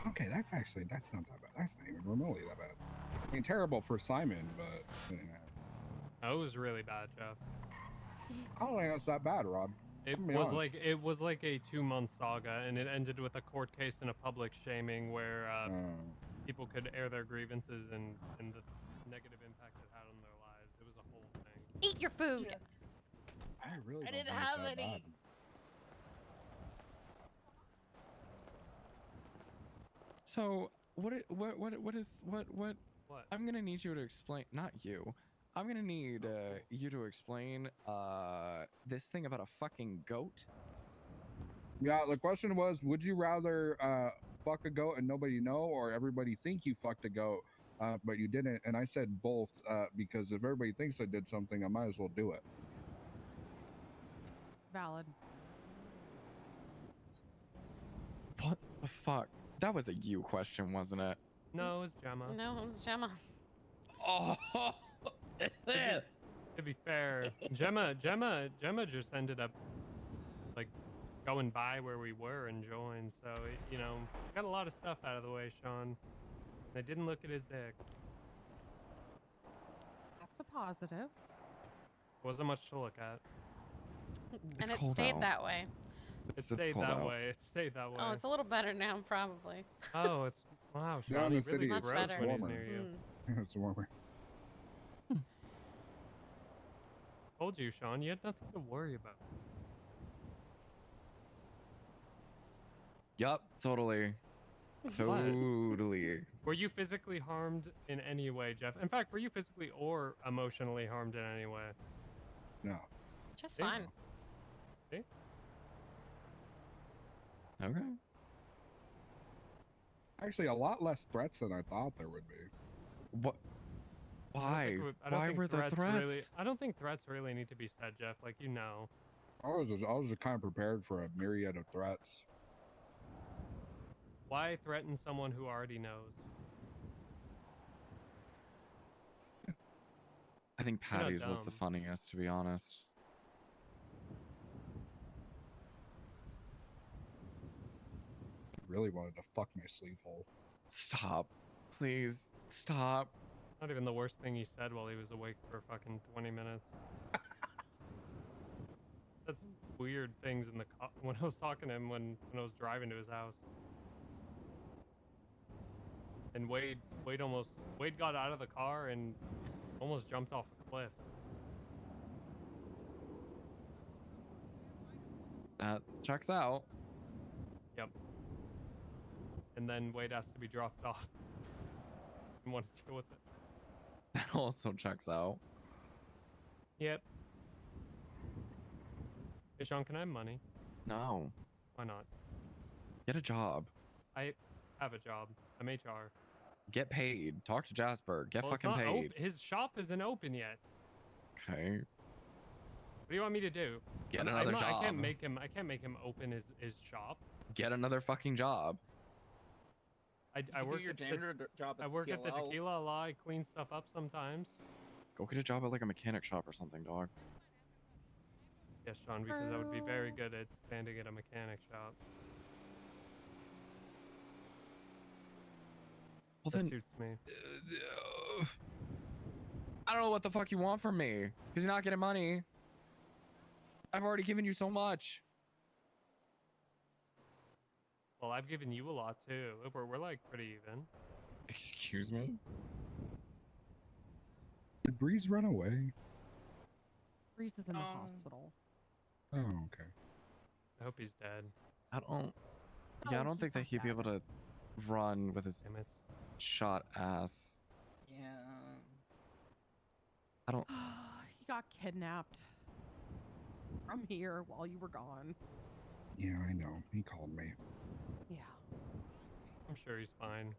Okay, that's not that bad. That's not even remotely that bad. I mean, terrible for Simon, but That was really bad, Jeff. I don't think that's that bad, Rod. It I'll be was honest. like a 2-month saga, and it ended with a court case and a public shaming where people could air their grievances and the negative impact it had on their lives. It was a whole thing. Eat your food. I really don't didn't think it's have that any. bad. So what is what What? I'm gonna need you to explain, not you. I'm gonna need you to explain this thing about a fucking goat. Yeah, the question was, would you rather fuck a goat and nobody know, or everybody think you fucked a goat, but you didn't? And I said both, because if everybody thinks I did something, I might as well do it. Valid. What the fuck? That was a you question, wasn't it? No, it was Gemma. No, it was Gemma. Oh. To be fair, Gemma just ended up like going by where we were and joined. So it, got a lot of stuff out of the way, Sean. I didn't look at his dick. That's a positive. Wasn't much to look at. And it cold stayed out. that way. It stayed that way. It stayed that way. Oh, it's a little better now, probably. Oh, it's wow. Down Sean, in he the really city, it's Much grows better. when he's warmer. near you. Mm. It's warmer. Told you, Sean. You had nothing to worry about. Yup, totally. Totally. Were you physically harmed in any way, Jeff? In fact, were you physically or emotionally harmed in any way? No. Just See? fine. See? Okay. Actually, a lot less threats than I thought there would be. What? Why? I don't Why think were there threats? Really, I don't think threats really need to be said, Jeff. Like, you know. I was just kind of prepared for a myriad of threats. Why threaten someone who already knows? I think You're not Patty's was the dumb. funniest, to be honest. Really wanted to fuck my sleeve hole. Stop. Please, stop. Not even the worst thing he said while he was awake for fucking 20 minutes. Said some weird things in the when I was talking to him when I was driving to his house. And Wade got out of the car and almost jumped off a cliff. That checks out. Yep. And then Wade has to be dropped off. And want to deal with it. That also checks out. Yep. Hey, Sean, can I have money? No. Why not? Get a job. I have a job. I'm HR. Get paid. Talk to Jasper. Get Well, it's fucking not paid. his shop isn't open yet. Okay. What do you want me to do? Get I'm another not- job. I can't make him open his shop. Get another fucking job. I work your at the, janitor job. I work at the TLL. Tequila La. I clean stuff up sometimes. Go get a job at like a mechanic shop or something, dog. Yes, Sean, because I would be very good at standing at a mechanic shop. Well That then, suits me. I don't know what the fuck you want from me. Because you're not getting money. I've already given you so much. Well, I've given you a lot too. We're like pretty even. Excuse me? Did Breeze run away? Reese is in the hospital. Oh, okay. I hope he's dead. I don't... Oh, Yeah, I don't he's think that not he'd be dead. able to run with his Damn it. shot ass. Yeah. I don't... He got kidnapped from here while you were gone. Yeah, I know. He called me. Yeah. I'm sure he's fine.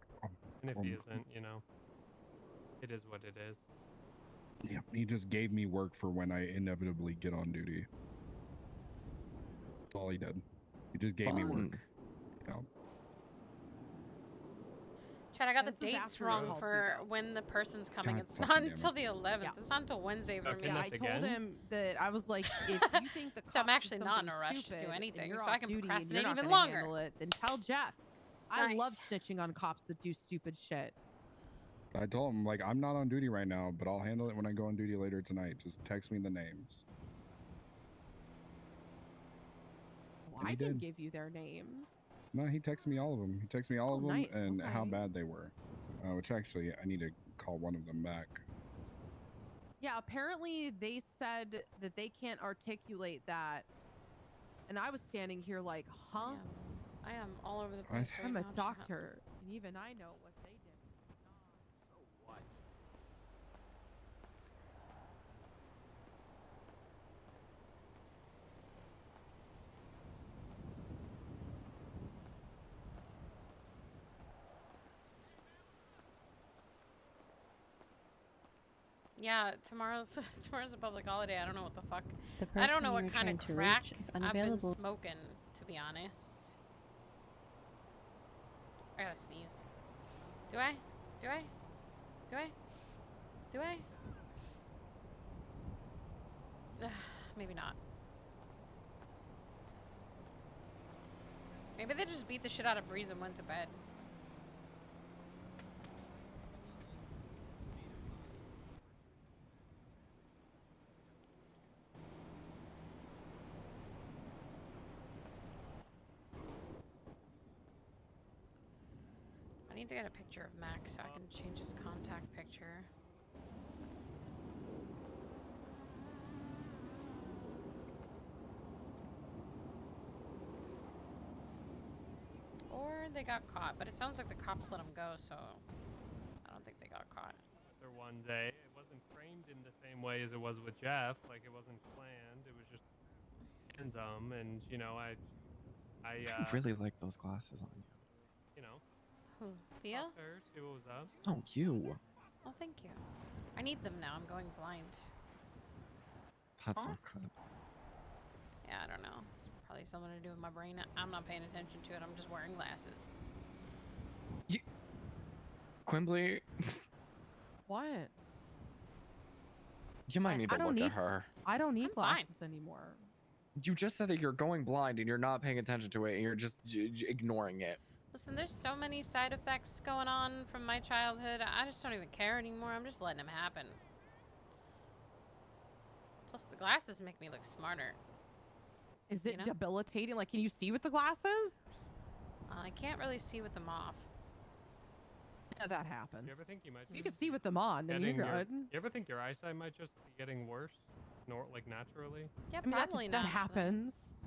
And if he isn't, you know, it is what it is. Yeah, he just gave me work for when I inevitably get on duty. That's all he did. He just gave me work. Fun. Yeah. Chad, I got This the was dates after you wrong called for Hugo. when the person's coming. God It's fucking not damn it. until the 11th. Yeah. It's not until Wednesday for Okay, me. Yeah, I Kidnapped told again? him that I was like, if you think the So I'm cops did actually not in a something rush to do stupid and anything, you're so I off can duty and procrastinate you're not even gonna longer. handle it, then tell Jeff. I love Nice. snitching on cops that do stupid shit. I told him, like, I'm not on duty right now, but I'll handle it when I go on duty later tonight. Just text me the names. Well, And I he can did. give you their names. No, he texted me all of them. He texted me all Oh, of them nice, and how okay. bad they were. Which actually, I need to call one of them back. Yeah, apparently they said that they can't articulate that. And I was standing here like, huh? I am all over the I- place. right I'm a now, chat. doctor, and even I know what they did. So what? Yeah, tomorrow's a public holiday. I don't know what the fuck. The I don't person know you what were kind trying of to crack reach is I've been unavailable. smoking, to be honest. I gotta sneeze. Do I? Do I? Do I? Do I? Maybe not. Maybe they just beat the shit out of Breeze and went to bed. I need to get a picture of Max so I can change his contact picture. heard they got caught, but it sounds like the cops let them go, so I don't think they got caught. After one day, it wasn't framed in the same way as it was with Jeff. Like it wasn't planned. It was just random, and you know, I I really like those glasses on you. you know, Who? Thea? talked to her, see what was up. Oh, you. Oh, thank you. I need them now. I'm going blind. That's so good. Yeah, I don't know. It's probably something to do with my brain. I'm not paying attention to it. I'm just wearing glasses. Quimbley, What? you might need I to don't look need- at her. I don't need I'm fine. glasses anymore. You just said that you're going blind and you're not paying attention to it and you're just ignoring it. Listen, there's so many side effects going on from my childhood. I just don't even care anymore. I'm just letting them happen. Plus, the glasses make me look smarter. Is it You know? debilitating? Like, can you see with the glasses? I can't really see with them off. Yeah, that happens. You ever think you might? You just can see with them on, then getting you're your- good. You ever think your eyesight might just be getting worse, like naturally? Yeah, I mean, probably that not. happens.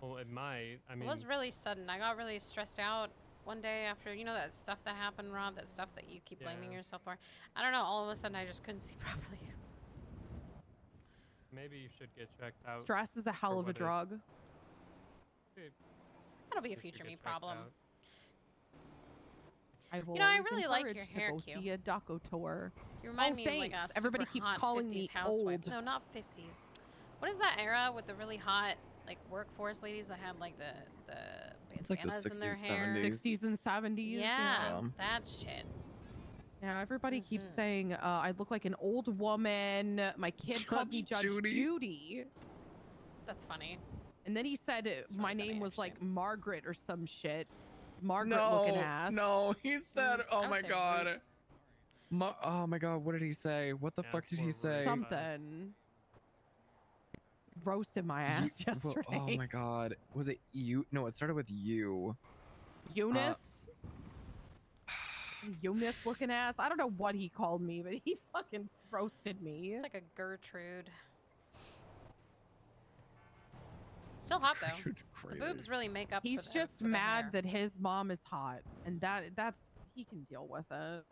Well, it might. I It mean, was really sudden. I got really stressed out one day after, you know, that stuff that happened, Rob, that stuff that you keep blaming Yeah. yourself for. I don't know, all of a sudden I just couldn't see properly. maybe you should get checked out. Stress is a hell for of a what it- drug. That'll be a just to future get me checked problem. out. I will know, I always really like your encourage to hair, go Q. see a doco tour. You remind Oh, me of like a thanks. Everybody super keeps hot calling 50s me housewife. old. No, not 50s. What is that era with the really hot like workforce ladies that had like the It's like the bandanas in their 60s, hair? 70s. 60s and 70s. Yeah, Yeah. that shit. Yeah, everybody keeps Mhm. saying I look like an old woman. My kid called me Judge Judge Judy. Judy. That's funny. And then he said my really name funny, was like actually. Margaret or some shit. Margaret looking ass. No, he said, I oh would my say god. Ruth. Oh my god, what did he say? What the Yeah, fuck did he poor say? Ruth. Something. Roasted my ass Well, yesterday. oh my god. Was it you? No, it started with you. Eunice. Eunice looking ass. I don't know what he called me, but he fucking roasted me. It's like a Gertrude. Still hot though. Gertrude The Crater. boobs really make up. He's for the, just for the mad hair. that his mom is hot, and that's he can deal with it.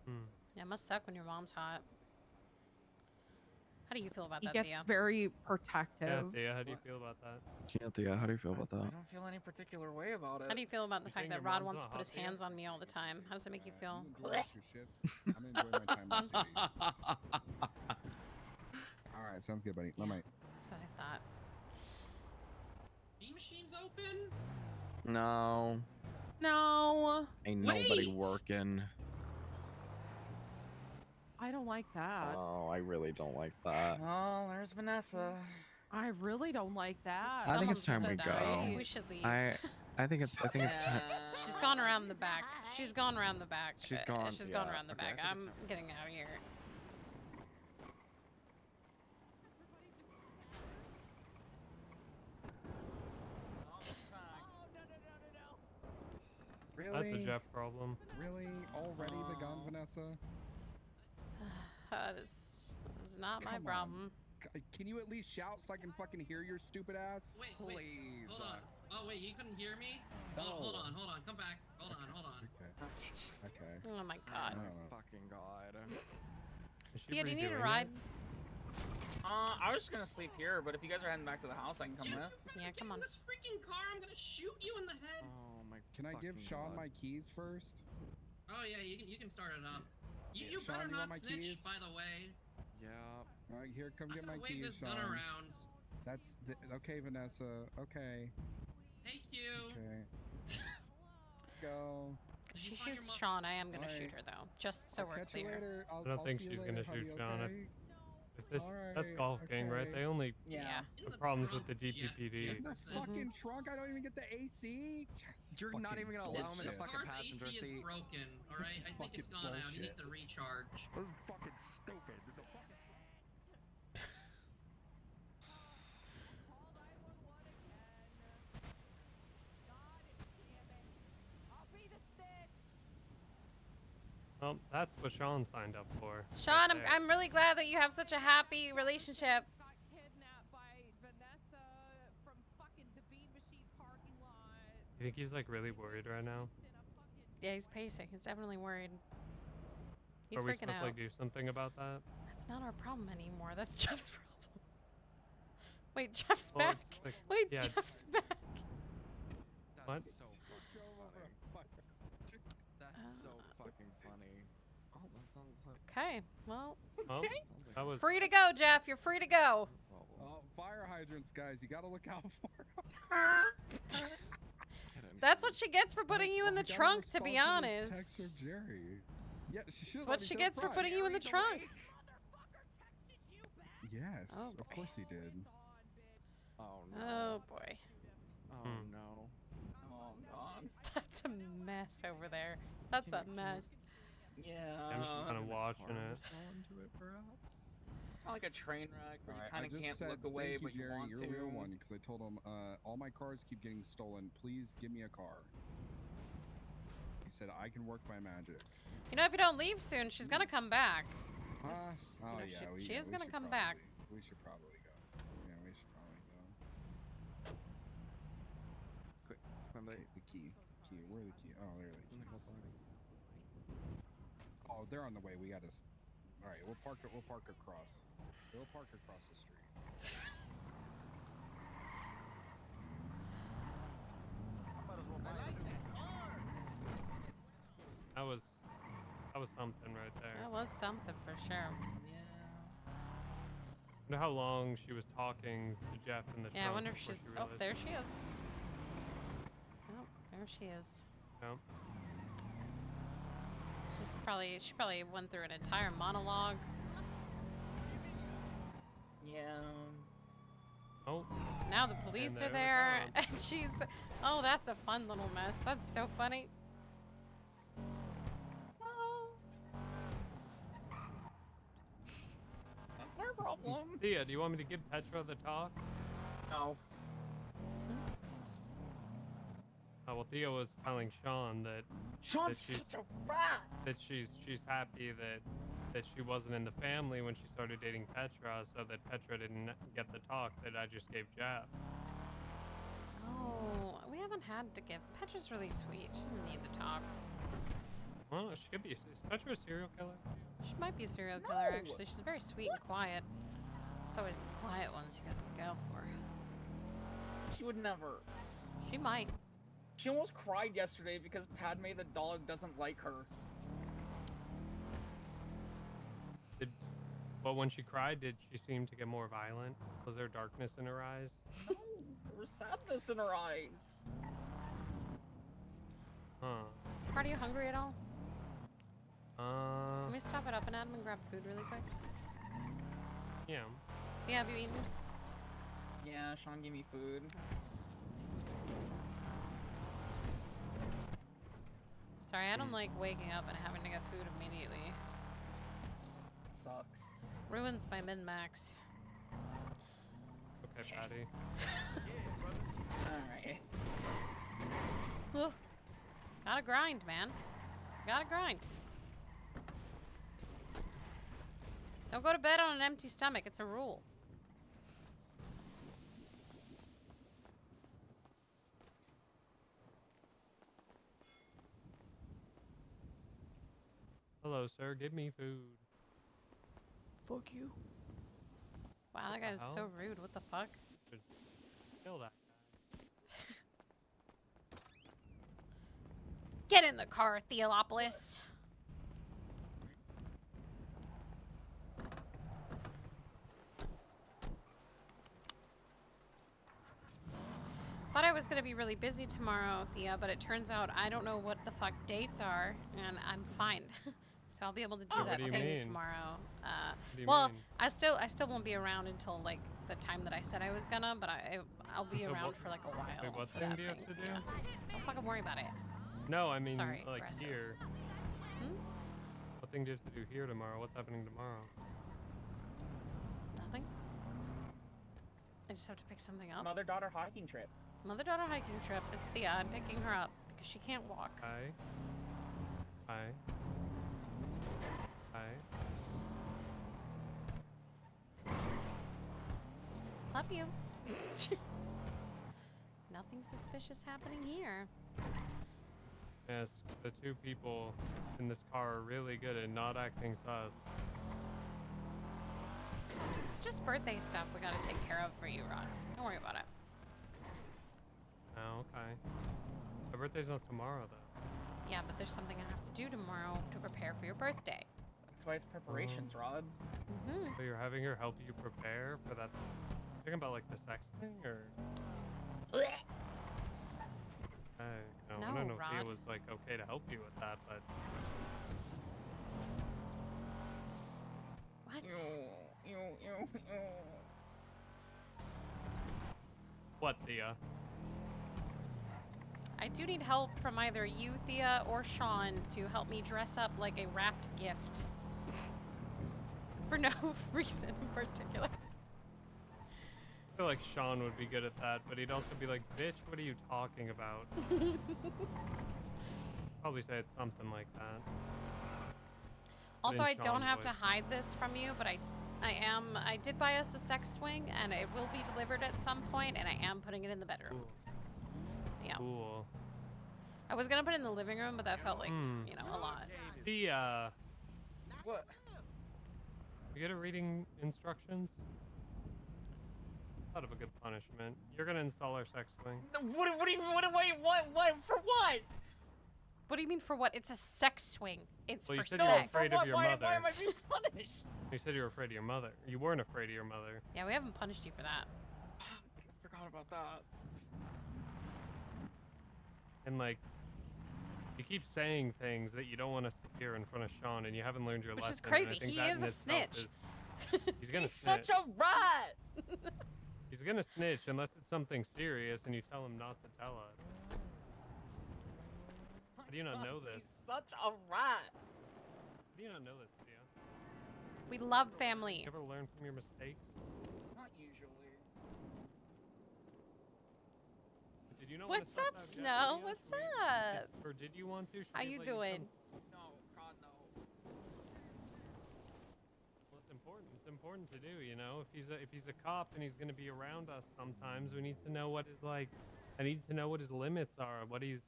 Hmm. Yeah, it must suck when your mom's hot. How do you feel about He that, gets Theo? very Yeah, protective. Thea, how do you feel about that? Yeah, Thea, how do you feel about I that? don't feel any particular way about it. How do you feel about the You fact saying that your Rod mom's wants not to put his hot, Thea? hands on me all the time? How does it make you feel? You enjoy this shit. I'm enjoying my time on TV. All right, sounds good, buddy. Yeah. Bye-bye. That's what I thought. B machine's open? No, No, ain't nobody Wait! working. I don't like that. Oh, I really don't like that. Oh, there's Vanessa. I really don't like that. I think it's Someone time we said that, right? go. We should leave. I think it's time. She's gone around the back. She's gone around the back. She's gone, She's gone yeah. around the Okay, I back. think it's I'm time. getting out of here. Really? That's a Jeff problem. Really? Already the gun, Vanessa? This is not my Come on. problem. Can you at least shout so I can fucking hear your stupid ass? Wait, Please. hold on. Oh, wait, you couldn't hear me? No. Hold on, come back. Hold on. Okay. Okay. Oh my I god. don't know. Fucking god. Is she Yeah, do you need a redoing ride? it? I was just gonna sleep here, but if you guys are heading back to the house, I can come Dude, with. you're Yeah, gonna come get on. in this freaking car, I'm gonna shoot you in the head. Oh my. Can I give fucking Sean god. my keys first? Oh yeah, you can start it up. You Yeah, Sean, better you want not my snitch, keys? by the way. Yeah. All right, here, come I'm get gonna my wave keys, this gun Sean. around. That's okay, Vanessa. Okay. Hey Q. Okay. Go. Did If you she find your shoots mom? Sean, I am gonna shoot Alright. her though, just so I'll we're catch you clear. later. I don't think see you she's later, gonna shoot honey, Sean. okay? If this, that's Alright, Golf Gang, right? okay. They only Yeah. In have the problems with trunk, the Jeff DPPD. In the Jefferson. fucking trunk? I don't even get the AC. Yes, You're not fucking even gonna allow This, him in the this fucking car's passenger AC seat. is broken, alright? is I think it's fucking gone out. You need bullshit. to recharge. This is fucking stupid. The fucking... Well, that's what Sean signed up for. Sean, right there. I'm really glad that you have such a happy relationship. Got kidnapped by Vanessa from fucking the Bean Machine You think he's like really worried right now? Yeah, he's pacing. He's definitely worried. He's Are we freaking supposed out. to like do something about that? That's not our problem anymore. That's Jeff's problem. Wait, Jeff's Well, back. it's like- Wait, yeah. Jeff's back. That's What? so fucking funny. That's so fucking funny. Oh, that sounds like. Okay, well, Well, okay. Sounds like that was Free to go, Jeff. You're free to go. no problem. Oh, fire hydrants, guys. You gotta look out for 'em. That's what she gets for putting you in the gotta trunk, to be respond to this honest. Text from Jerry. Yeah, she should. That's what she gets for putting you in the trunk. Yes, Oh, of boy. course he did. Oh no. Oh boy, Oh Hmm. no. Oh god. that's a mess over there. That's a Can you- mess. Yeah. I'm just kind of watching it. Into it, perhaps. Kinda like a train wreck where you Alright, kind I of just can't said, look away, thank you, but you Jerry, want you're to. a real one, because I told him all my cars keep getting stolen. Please give me a car. He said I can work my magic. You know, if you don't leave soon, she's gonna come back. Huh? Just, you Oh know, yeah, she is we gonna should come back. We should probably go. Yeah, we should probably go. Quimby. Okay, the key. Where are the key? Oh, there are the In the keys. club party. Oh, they're on the way. We gotta. All right, we'll park across. We'll park across the street. That was something right there. That was something for sure. Yeah. Wonder how long she was talking to Jeff in the Yeah, I trunk wonder if before she's. she Oh, realized- there she is. Oh, there she is. Yeah. She probably went through an entire monologue. Yeah. Oh, Now the police there are they there, come. and she's. Oh, that's a fun little mess. That's so funny. That's their problem. Thea, do you want me to give Petra the talk? No. Oh, well, Thea was telling Sean that Sean's she's- such a rat. that she's happy that she wasn't in the family when she started dating Petra, so that Petra didn't get the talk that I just gave Jeff. Oh, we haven't had to give. Petra's really sweet. She doesn't need to talk. Well, she could be. Is Petra a serial killer? She might be a serial killer, No. actually. She's very sweet and quiet. It's always the quiet ones you gotta look out for. She would never. She might. She almost cried yesterday because Padme the dog doesn't like her. But when she cried, did she seem to get more violent? Was there darkness in her eyes? No, there was sadness in her eyes. Huh. Are you hungry at all? Uh, Can we stop it up and Adam and grab food really quick? yeah. Yeah, have you eaten? Yeah, Sean gave me food. Sorry, I don't like waking up and having to get food immediately. Sucks. Ruins my min-max. Okay, Patty. Alright. Whew. Gotta grind, man. Gotta grind. Don't go to bed on an empty stomach. It's a rule. Hello, sir. Give me food. Fuck you. Wow, that guy's so hell? rude. What the fuck? Kill that guy. Get in the car, Theopolis. Thought I was gonna be really busy tomorrow, Thea, but it turns out I don't know what the fuck dates are, and I'm fine. So I'll be able to do What that do you thing mean? tomorrow. What do you Well, mean? I still won't be around until like the time that I said I was gonna, but I'll be So around what- for like a while. Wait, what for thing that do you have to do? yeah. Don't fucking worry about it. No, I mean, Sorry, like aggressive. here. Hmm? What thing do you have to do here tomorrow? What's happening tomorrow? Nothing. I just have to pick something up. Mother-daughter hiking trip. Mother-daughter hiking trip. It's Thea. I'm picking her up because she can't walk. Hi. Hi. Hi. Love you. No nothing suspicious happening here. Yes, the two people in this car are really good at not acting sus. It's just birthday stuff we gotta take care of for you, Rod. Don't worry about it. Oh, okay. My birthday's not tomorrow, though. Yeah, but there's something I have to do tomorrow to prepare for your birthday. That's why it's preparations, Rod. Mm-hmm. So you're having her help you prepare for that? Talking about like the sex thing, or? I No, don't know if Rod. it was like okay to help you with that, but What? what, Thea? I do need help from either you, Thea, or Sean to help me dress up like a wrapped gift. For no reason in particular. I feel like Sean would be good at that, but he'd also be like, "Bitch, what are you talking about?" Probably say it's something like that. Also, Then I don't Sean have would. to hide this from you, but I did buy us a sex swing, and it will be delivered at some point, and I am putting it in the bedroom. Cool. Yeah. Cool. I was gonna put it in the living room, but that felt like, you know, a lot. Thea, What? you get a reading instructions? Thought of a good punishment. You're gonna install our sex swing. What do you, what, for what? What do you mean for what? It's a sex swing. It's Well, you for said sex. you were afraid of what? your Why mother. am I being punished? You said you were afraid of your mother. You weren't afraid of your mother. Yeah, we haven't punished you for that. I forgot about that. And like, you keep saying things that you don't want us to hear in front of Sean, and you haven't learned your Which lesson. is crazy. And I think He that is in a itself snitch. He's gonna He's snitch. such a rat! He's gonna snitch unless it's something serious, and you tell him not to tell us. How do you not know this? He's such a rat! How do you not know this, Thea? We love family. You ever learn from your mistakes? Not usually. Did you not want to What's suss up, out Jeff, Snow? Thea? What's Should we- up? Or did you want to? Should How we you let doing? come- No, God, no. Well, it's important. It's important to do. You know, if he's a cop and he's gonna be around us, sometimes we need to know what his like. I need to know what his limits are. What he's,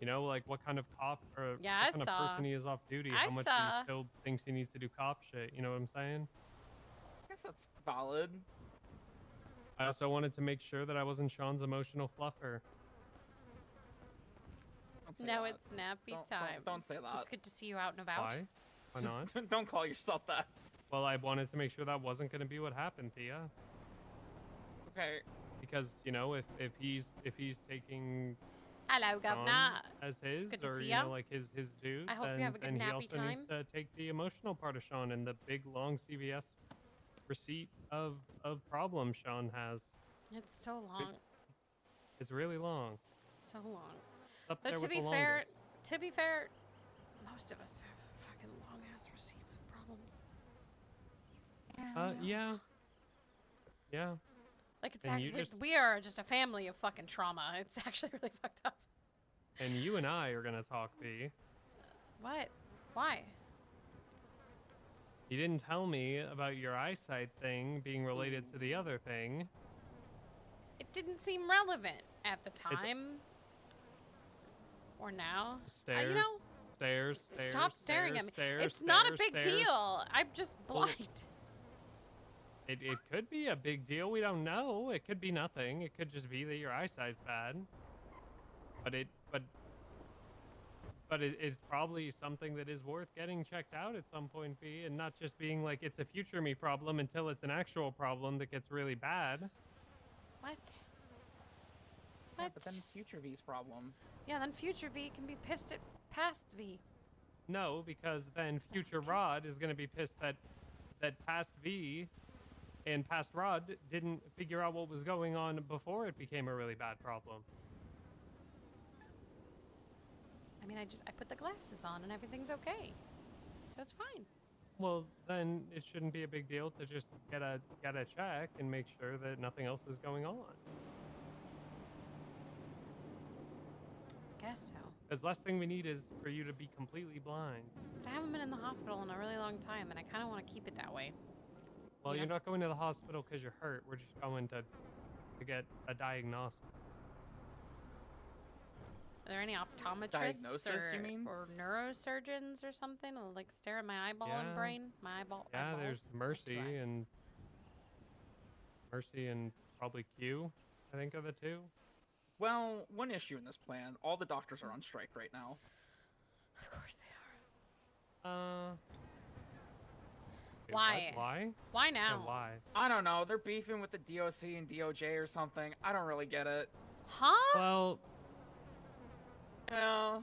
you know, like what kind of cop or Yeah, what I kind saw. of person he is off duty. I How much saw. he still thinks he needs to do cop shit. You know what I'm saying? I guess that's valid. I also wanted to make sure that I wasn't Sean's emotional fluffer. Don't say Now that. it's nappy Don't- time. Don't say that. It's good to see you out and about. Why? Why not? Don't call yourself that. Well, I wanted to make sure that wasn't going to be what happened, Thea. Okay. Because you know, if he's taking Hello, Sean Governor. as his, good to or see you ya. know, like his dude, I hope you then, have a good then he nappy also time. needs to take the emotional part of Sean and the big long CVS receipt of problem Sean has. It's so long. It's really long. So long. It's up But there to with be the fair, longest. most of us have fucking long ass receipts of problems. Yeah. Yeah. Like it's And you just- we are just a family of fucking trauma. It's actually really fucked up. And you and I are gonna talk, V. What? Why? You didn't tell me about your eyesight thing being related to the other thing. It didn't seem relevant at the time. Or now. Stairs. You know, Stairs. stop staring at me. Stairs, It's not a stairs, big stairs. deal. I'm just Well, blind. It could be a big deal. We don't know. It could be nothing. It could just be that your eyesight's bad. But it's probably something that is worth getting checked out at some point, V, and not just being like it's a future me problem until it's an actual problem that gets really bad. What? Yeah, What? but then it's Future V's problem. Yeah, then future V can be pissed at past V. No, because then future Rod is going to be pissed that past V and past Rod didn't figure out what was going on before it became a really bad problem. I mean, I put the glasses on and everything's okay. So it's fine. Well, then it shouldn't be a big deal to just get a check and make sure that nothing else is going on. Guess so. Because last thing we need is for you to be completely blind. But I haven't been in the hospital in a really long time, and I kind of want to keep it that way. Well, You you're know? not going to the hospital because you're hurt. We're just going to to get a diagnostic. Are there any optometrists Diagnosis, you mean? or neurosurgeons or something? That'll, like stare at my eyeball and Yeah. brain, my eyeball. Yeah, eyeballs. there's I have two Mercy eyes. and probably Q, I think are the two. Well, one issue in this plan: all the doctors are on strike right now. Of course they are. Wait, Why? what? Why? Why Yeah, now? why? I don't know. They're beefing with the DOC and DOJ or something. I don't really get it. Huh? Well, Yeah.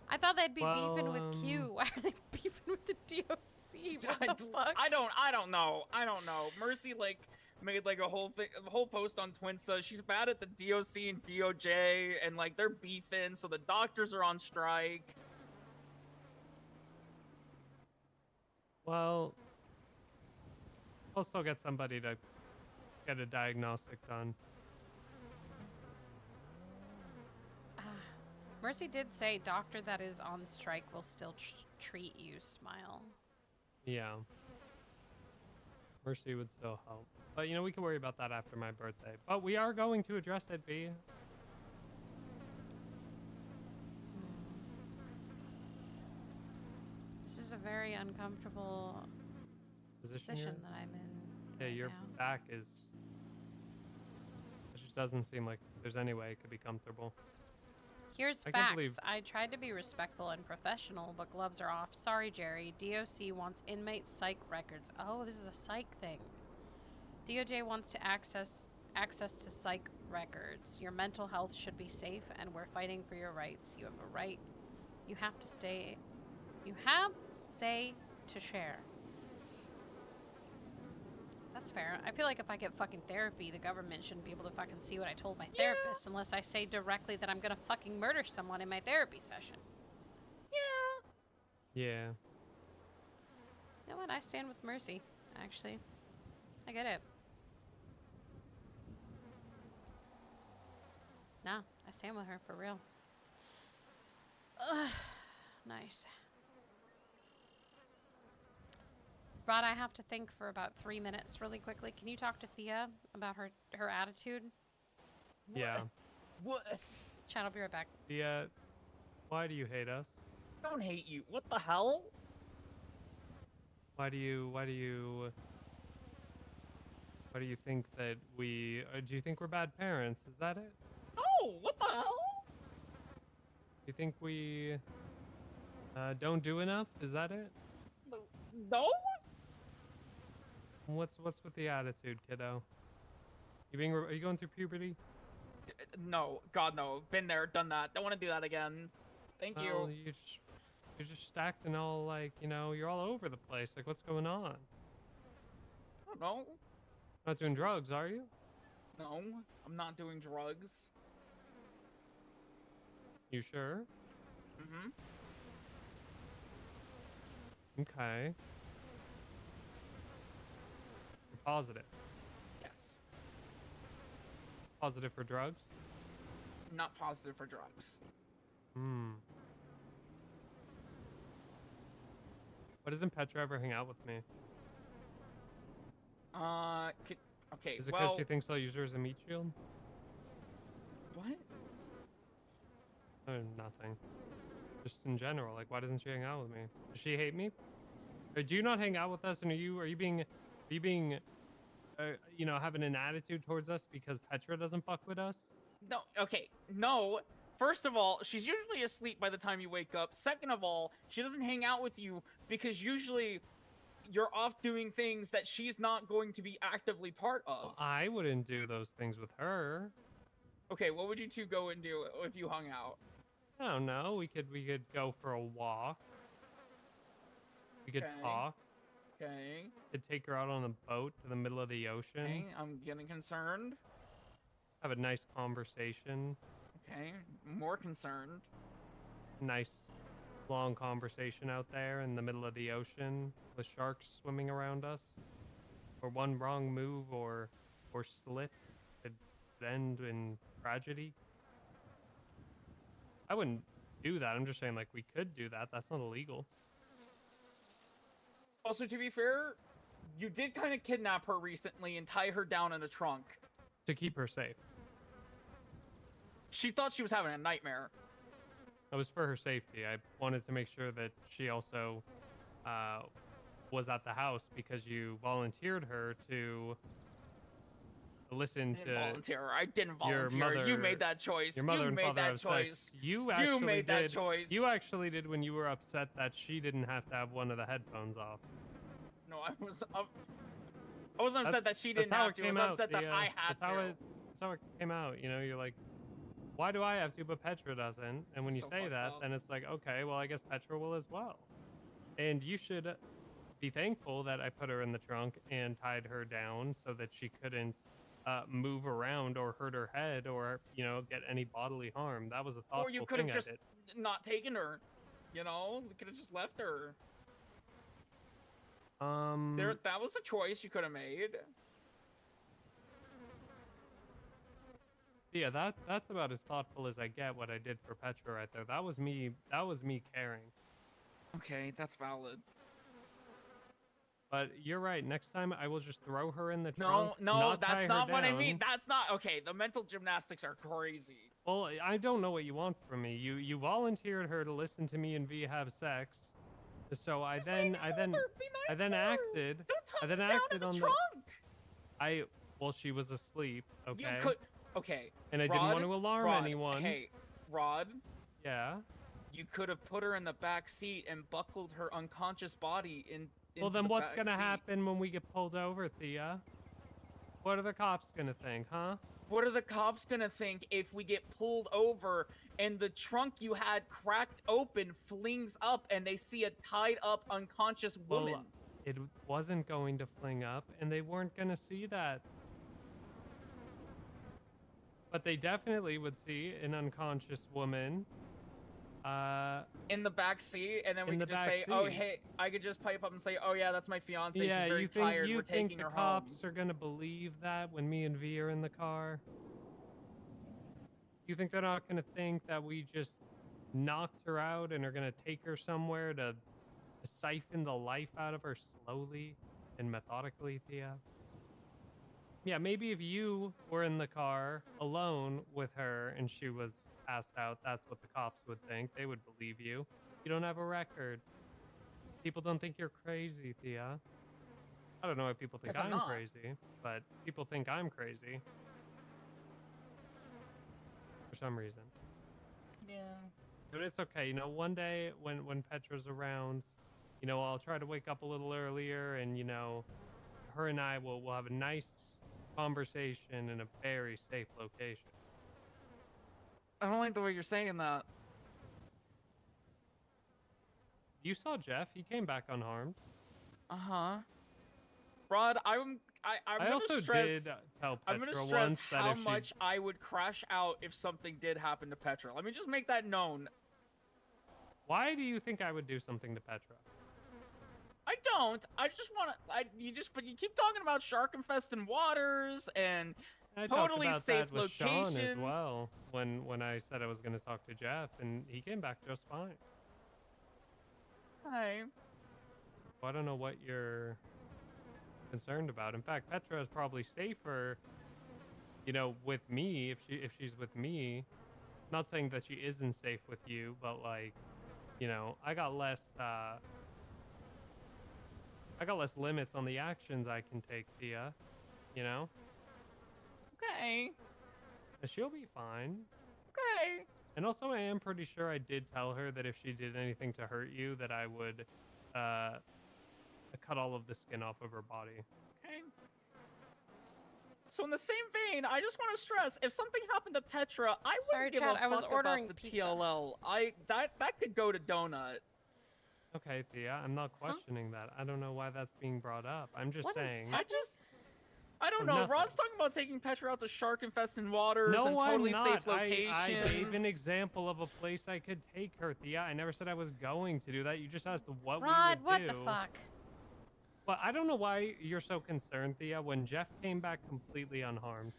I thought they'd be beefing with well, Q. Why are they beefing with the DOC? What the fuck? I don't know. Mercy made a whole post on Twinsta. She's mad at the DOC and DOJ, and they're beefing, so the doctors are on strike. well, I'll still get somebody to get a diagnostic done. Mercy did say doctor that is on strike will still treat you. Smile. Yeah. Mercy would still help. But, you know, we can worry about that after my birthday. But we are going to address it, B. This is a very uncomfortable Position position here? that I'm in. Yeah, right your now. back is... It just doesn't seem like there's any way it could be comfortable. Here's I can't believe- facts. I tried to be respectful and professional, but gloves are off. Sorry, Jerry. DOC wants inmate psych records. Oh, this is a psych thing. DOJ wants to access to psych records. Your mental health should be safe, and we're fighting for your rights. You have a right. You have say to share. That's fair. I feel like if I get fucking therapy, the government shouldn't be able to fucking see what I told my therapist unless I say directly that I'm gonna fucking murder someone in my therapy session. Yeah. You know what? I stand with Mercy, actually. I get it. Nah, I stand with her for real. Ugh, nice. Rod, I have to think for about 3 minutes really quickly. Can you talk to Thea about her attitude? Yeah. What? Chad, I'll be right back. Yeah. Why do you hate us? Don't hate you. What the hell? Why do you think that we... do you think we're bad parents? Is that it? Oh, what the hell? Do you think we don't do enough? Is that it? No? What's with the attitude, kiddo? Are you going through puberty? No. God, no. Been there, done that. Don't want to do that again. Thank Well, you. you're just acting all like, you know, you're all over the place. Like, what's going on? I don't know. Not doing drugs, are you? No, I'm not doing drugs. You sure? Mm-hmm. Okay. You're positive. Yes. Positive for drugs? Not positive for drugs. Hmm. Why doesn't Petra ever hang out with me? Okay, Is it because well... she thinks I'll use her as a meat shield? What? Oh, nothing. Just in general, like, why doesn't she hang out with me? Does she hate me? Or do you not hang out with us, and are you being, you know, having an attitude towards us because Petra doesn't fuck with us? No, okay, no. First of all, she's usually asleep by the time you wake up. Second of all, she doesn't hang out with you because usually you're off doing things that she's not going to be actively part of. Well, I wouldn't do those things with her. Okay, what would you two go and do if you hung out? I don't know. We could go for a walk. We could Okay. talk. Okay. Could take her out on a boat to the middle of the ocean. Okay, I'm getting concerned. Have a nice conversation. Okay, more concerned. Nice long conversation out there in the middle of the ocean with sharks swimming around us. Or one wrong move or slip could end in tragedy. I wouldn't do that. I'm just saying, like, we could do that. That's not illegal. Also, to be fair, you did kind of kidnap her recently and tie her down in a trunk. to keep her safe. She thought she was having a nightmare. It was for her safety. I wanted to make sure that she also was at the house because you volunteered her to listen I didn't to volunteer. I didn't your volunteer. You mother- made that choice. your mother You and made father that have choice. sex. You actually made did. that choice. You actually did when you were upset that she didn't have to have one of the headphones off. No, I wasn't upset that she That's didn't how have it to. I came was out, upset that Thea. I had That's how to. that's how it came out. You know, you're like, why do I have to, but Petra doesn't? And when you So say fucked that, up. then it's like, okay, well, I guess Petra will as well. And you should be thankful that I put her in the trunk and tied her down so that she couldn't move around or hurt her head or, you know, get any bodily harm. That was a thoughtful Or you could thing have just I did. not taken her. You know, we could have just left her. That was a choice you could have made. Yeah, that's about as thoughtful as I get. What I did for Petra right there. That was me. That was me caring. Okay, that's valid. But you're right. Next time I will just throw her in the No, trunk. no, not tie that's her not what I mean. down. That's not okay. The mental gymnastics are crazy. Well, I don't know what you want from me. You volunteered her to listen to me and V have sex. So I then acted. I then acted on trunk. well, she was asleep. Okay. You could. Okay. And I didn't want to alarm anyone. Hey, Rod. Yeah. You could have put her in the back seat and buckled her unconscious body in. Well, then the what's back gonna seat. happen when we get pulled over, Thea? What are the cops gonna think, huh? What are the cops gonna think if we get pulled over and the trunk you had cracked open flings up and they see a tied up unconscious woman? Well, it wasn't going to fling up, and they weren't gonna see that. But they definitely would see an unconscious woman. In the back seat, and then we in could the just back say, "Oh, seat. hey," I could just pipe up and say, "Oh yeah, that's my fiance. Yeah, She's very you think tired. you We're think taking the her home." cops are gonna believe that when me and V are in the car? You think they're not gonna think that we just knocked her out and are gonna take her somewhere to siphon the life out of her slowly and methodically, Thea? Yeah, maybe if you were in the car alone with her and she was passed out, that's what the cops would think. They would believe you. You don't have a record. People don't think you're crazy, Thea. I don't know why people think 'Cause I'm I'm not. crazy, but people think I'm crazy. For some reason. Yeah. But it's okay. You know, one day when Petra's around, you know, I'll try to wake up a little earlier and, you know, her and I will have a nice conversation in a very safe location. I don't like the way you're saying that. You saw Jeff. He came back unharmed. Rod, I'm I gonna also stress. did tell I'm Petra gonna stress once that how if she... much I would crash out if something did happen to Petra. Let me just make that known. Why do you think I would do something to Petra? I don't. I just want to. But you keep talking about shark-infested waters and I totally talked about safe that with Sean as locations. well when I said I was going to talk to Jeff, and he came back just fine. Hi. So I don't know what you're concerned about. In fact, Petra is probably safer, you know, with me if she's with me. Not saying that she isn't safe with you, but like, you know, I got less limits on the actions I can take, Thea. You know? Okay. And she'll be fine. Okay. And also, I am pretty sure I did tell her that if she did anything to hurt you, that I would cut all of the skin off of her body. Okay. So in the same vein, I just want to stress, if something happened to Petra, I wouldn't Sorry, give Chad, a I was fuck ordering about the pizza. TLL. That could go to Donut. Okay, Thea, I'm not questioning that. I don't know why that's being brought up. I'm just What is saying. I don't know. Nothing. Rod's talking about taking Petra out to shark-infested waters No, and totally I'm safe not. locations. I gave an example of a place I could take her, Thea. I never said I was going to do that. You just asked what Rod, we what would do. the fuck? But I don't know why you're so concerned, Thea, when Jeff came back completely unharmed.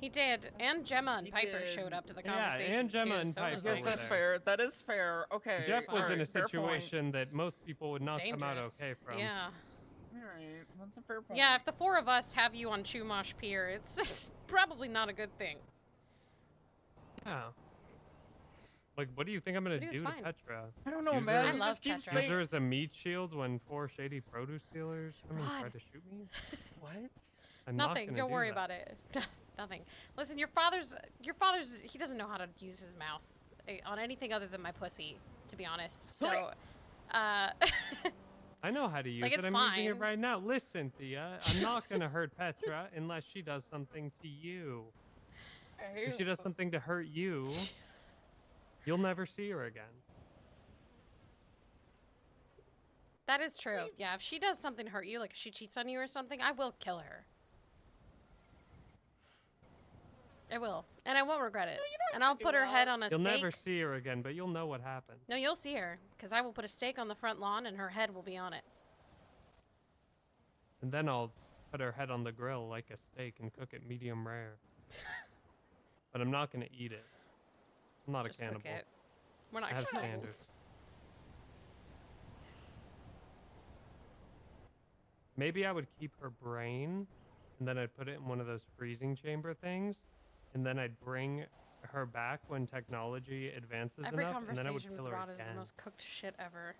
He did, and Gemma and He Piper did. showed up to the Yeah, conversation and Gemma too, and so Piper does Yes, were that's there. fair. That is fair. Okay. Jeff was in a alright, fair point. situation that most people would not come out dangerous. okay from. Yeah. Alright, that's a fair point. Yeah, if the 4 of us have you on Chumash Pier, it's probably not a good thing. Yeah. Like, what do you think I'm gonna But he was do to fine. Petra? I don't know, Use man. her- I You love just keep Petra. Use saying. her as a meat shield when 4 shady produce dealers come and try Rod. to shoot me? What? I'm not Nothing. gonna Don't do worry that. about it. Nothing. Listen, your father's he doesn't know how to use his mouth on anything other than my pussy, to be honest. So, I know how to use Like, it. it's I'm using it fine. right now. Listen, Thea, I'm not gonna hurt Petra unless she does something to you. If she does something to hurt you, you'll never see her again. that is true. Yeah, if she does something to hurt you, like if she cheats on you or something, I will kill her. I will, and I won't regret it. And I'll put her head on a You'll stake. never see her again, but you'll know what happened. No, you'll see her, because I will put a stake on the front lawn, and her head will be on it. And then I'll put her head on the grill like a steak and cook it medium rare. But I'm not gonna eat it. I'm not Just a cannibal. cook it. We're not I have cannibals. standards. Maybe I would keep her brain, and then I'd put it in one of those freezing chamber things, and then I'd bring her back when technology advances Every enough, and then I would conversation kill with her Rod is again. the most cooked shit ever.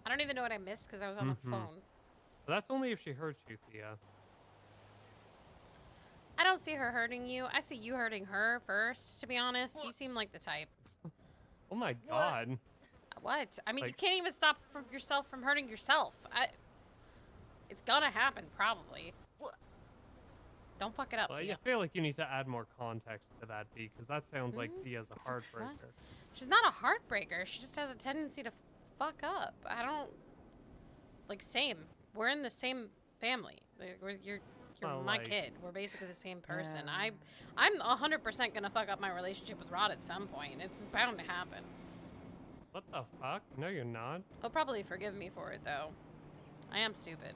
I don't even know what I missed because I was on the phone. But that's only if she hurts you, Thea. I don't see her hurting you. I see you hurting her first, to be honest. You seem like the type. Oh my god. What? I mean, you Like- can't even stop yourself from hurting yourself. It's gonna happen, probably. Don't fuck it up, Well, Thea. I feel like you need to add more context to that, B, because that sounds like Thea's a It's heartbreaker. She's not a heartbreaker. She just has a tendency to fuck up. I don't... Like, same. We're in the same family. Like, you're Well, my like- kid. We're basically the same person. I'm 100% gonna fuck up my relationship with Rod at some point. It's bound to happen. What the fuck? No, you're not. He'll probably forgive me for it, though. I am stupid.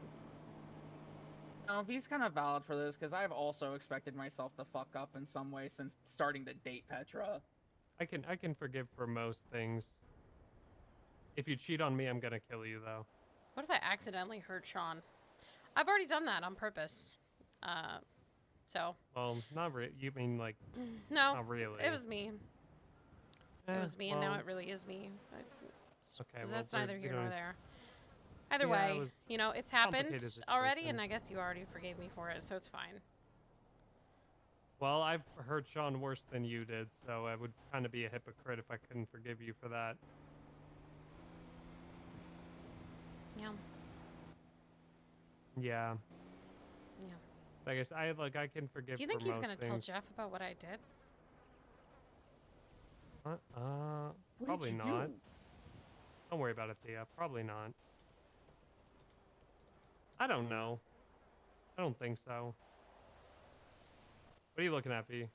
No, V's kind of valid for this because I've also expected myself to fuck up in some way since starting to date Petra. I can forgive for most things. If you cheat on me, I'm gonna kill you, though. What if I accidentally hurt Sean? I've already done that on purpose. So... Well, not really. You mean, like, No. not really. It was me. It Eh, was me, and now well, it really is me. Okay, well, That's we're- neither we here don't- nor there. Either Yeah, it way, was you know, it's happened complicated already, situation. and I guess you already forgave me for it, so it's fine. Well, I've hurt Sean worse than you did, so I would kind of be a hypocrite if I couldn't forgive you for that. Yeah. Yeah. Yeah. I guess I can forgive. Do you think for he's most gonna tell things. Jeff about what I did? What? What Probably did you not. do? Don't worry about it, Thea. Probably not. I don't know. I don't think so. What are you looking at, B?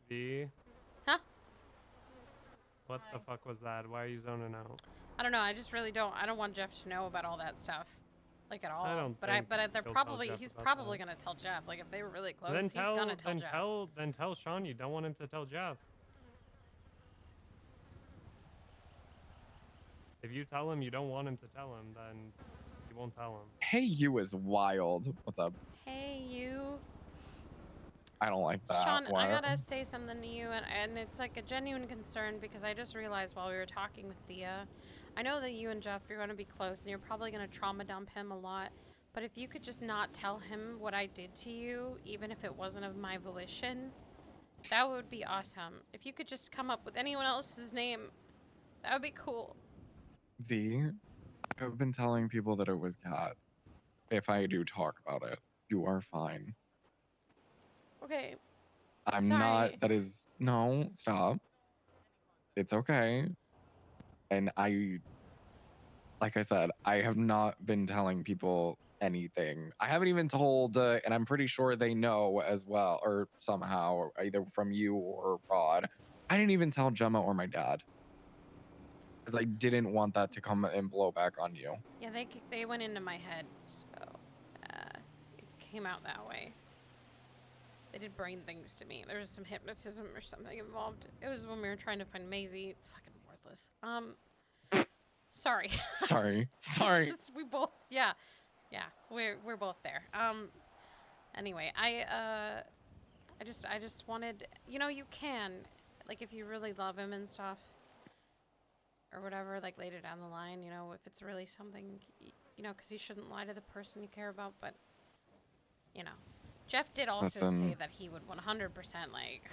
B? Huh? What the fuck was that? Why are you zoning out? I don't know. I just really don't. I don't want Jeff to know about all that stuff, like at all. don't but think they're he'll tell probably Jeff he's about probably that. gonna tell Jeff. Like if they were really close, Then he's gonna tell Jeff. then tell Sean you don't want him to tell Jeff. If you tell him you don't want him to tell him, then you won't tell him. Hey, you is wild. What's up? Hey, you. I don't like that. Sean, Why? I gotta say something to you, and it's like a genuine concern because I just realized while we were talking with Thea, I know that you and Jeff, you're gonna be close, and you're probably gonna trauma dump him a lot, but if you could just not tell him what I did to you, even if it wasn't of my volition, that would be awesome. If you could just come up with anyone else's name, that would be cool. V, I've been telling people that it was Kat. If I do talk about it, you are fine. Okay. I'm Sorry. not. That is no. Stop. It's okay. And like I said, I have not been telling people anything. I haven't even told, and I'm pretty sure they know as well, or somehow, either from you or Rod. I didn't even tell Gemma or my dad because I didn't want that to come and blow back on you. Yeah, they went into my head, so it came out that way. They did brain things to me. There was some hypnotism or something involved. It was when we were trying to find Maisie. It's fucking worthless. Sorry. Sorry. Sorry. We both, yeah, we're both there. Anyway, I just wanted, you know, you can, like, if you really love him and stuff, or whatever, like later down the line, you know, if it's really something, you know, because you shouldn't lie to the person you care about, but, you know, Jeff did also say Listen. that he would 100%, like,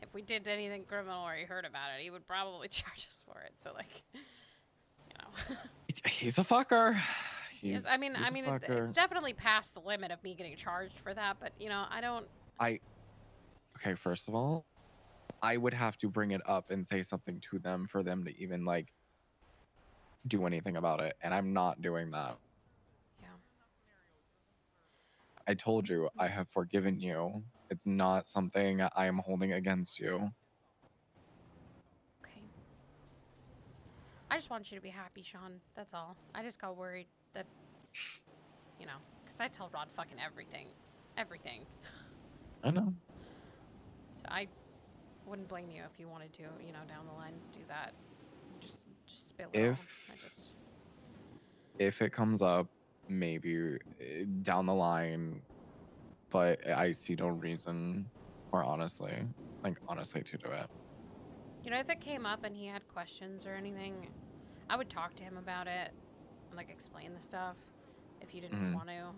if we did anything criminal or he heard about it, he would probably charge us for it. So, like, you know. He's a fucker. Yes, He's, I mean, he's a it's fucker. definitely past the limit of me getting charged for that, but, you know, I don't. Okay, first of all, I would have to bring it up and say something to them for them to even, like, do anything about it. And I'm not doing that. Yeah. I told you, I have forgiven you. It's not something I am holding against you. Okay. I just want you to be happy, Sean. That's all. I just got worried that, you know, because I tell Rod fucking everything. Everything. I know. So I wouldn't blame you if you wanted to, you know, down the line do that. Just spill it all. If it comes up, maybe down the line, but I see no reason, or honestly to do it. You know, if it came up and he had questions or anything, I would talk to him about it and, like, explain the stuff if you didn't want to.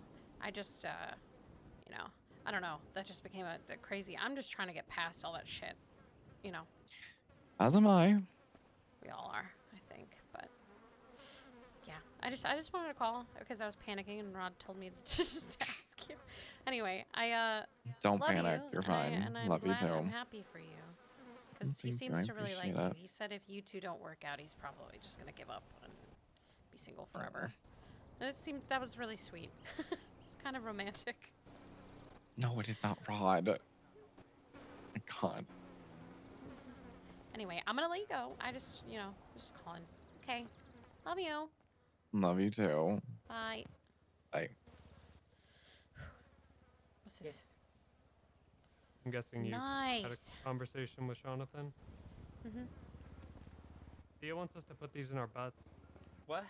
I just, you know, I don't know. That just became a crazy. I'm just trying to get past all that shit, you know. As am I. We all are, I think. But yeah, I just wanted to call because I was panicking and Rod told me to just ask you. Anyway, I Don't love panic. you, You're fine. and I'm Love you glad, too. I'm happy for you because he Thank you, seems I to really like appreciate you. it. He said if you two don't work out, he's probably just gonna give up and be single forever. And that was really sweet. It's kind of romantic. No, it is not Rod. My God. Anyway, I'm gonna let you go. I just, you know, just calling. Okay. Love you. Love you too. Bye. Bye. What's this? I'm guessing you had Nice. a conversation with Jonathan. Mhm. Thea wants us to put these in our butts. What?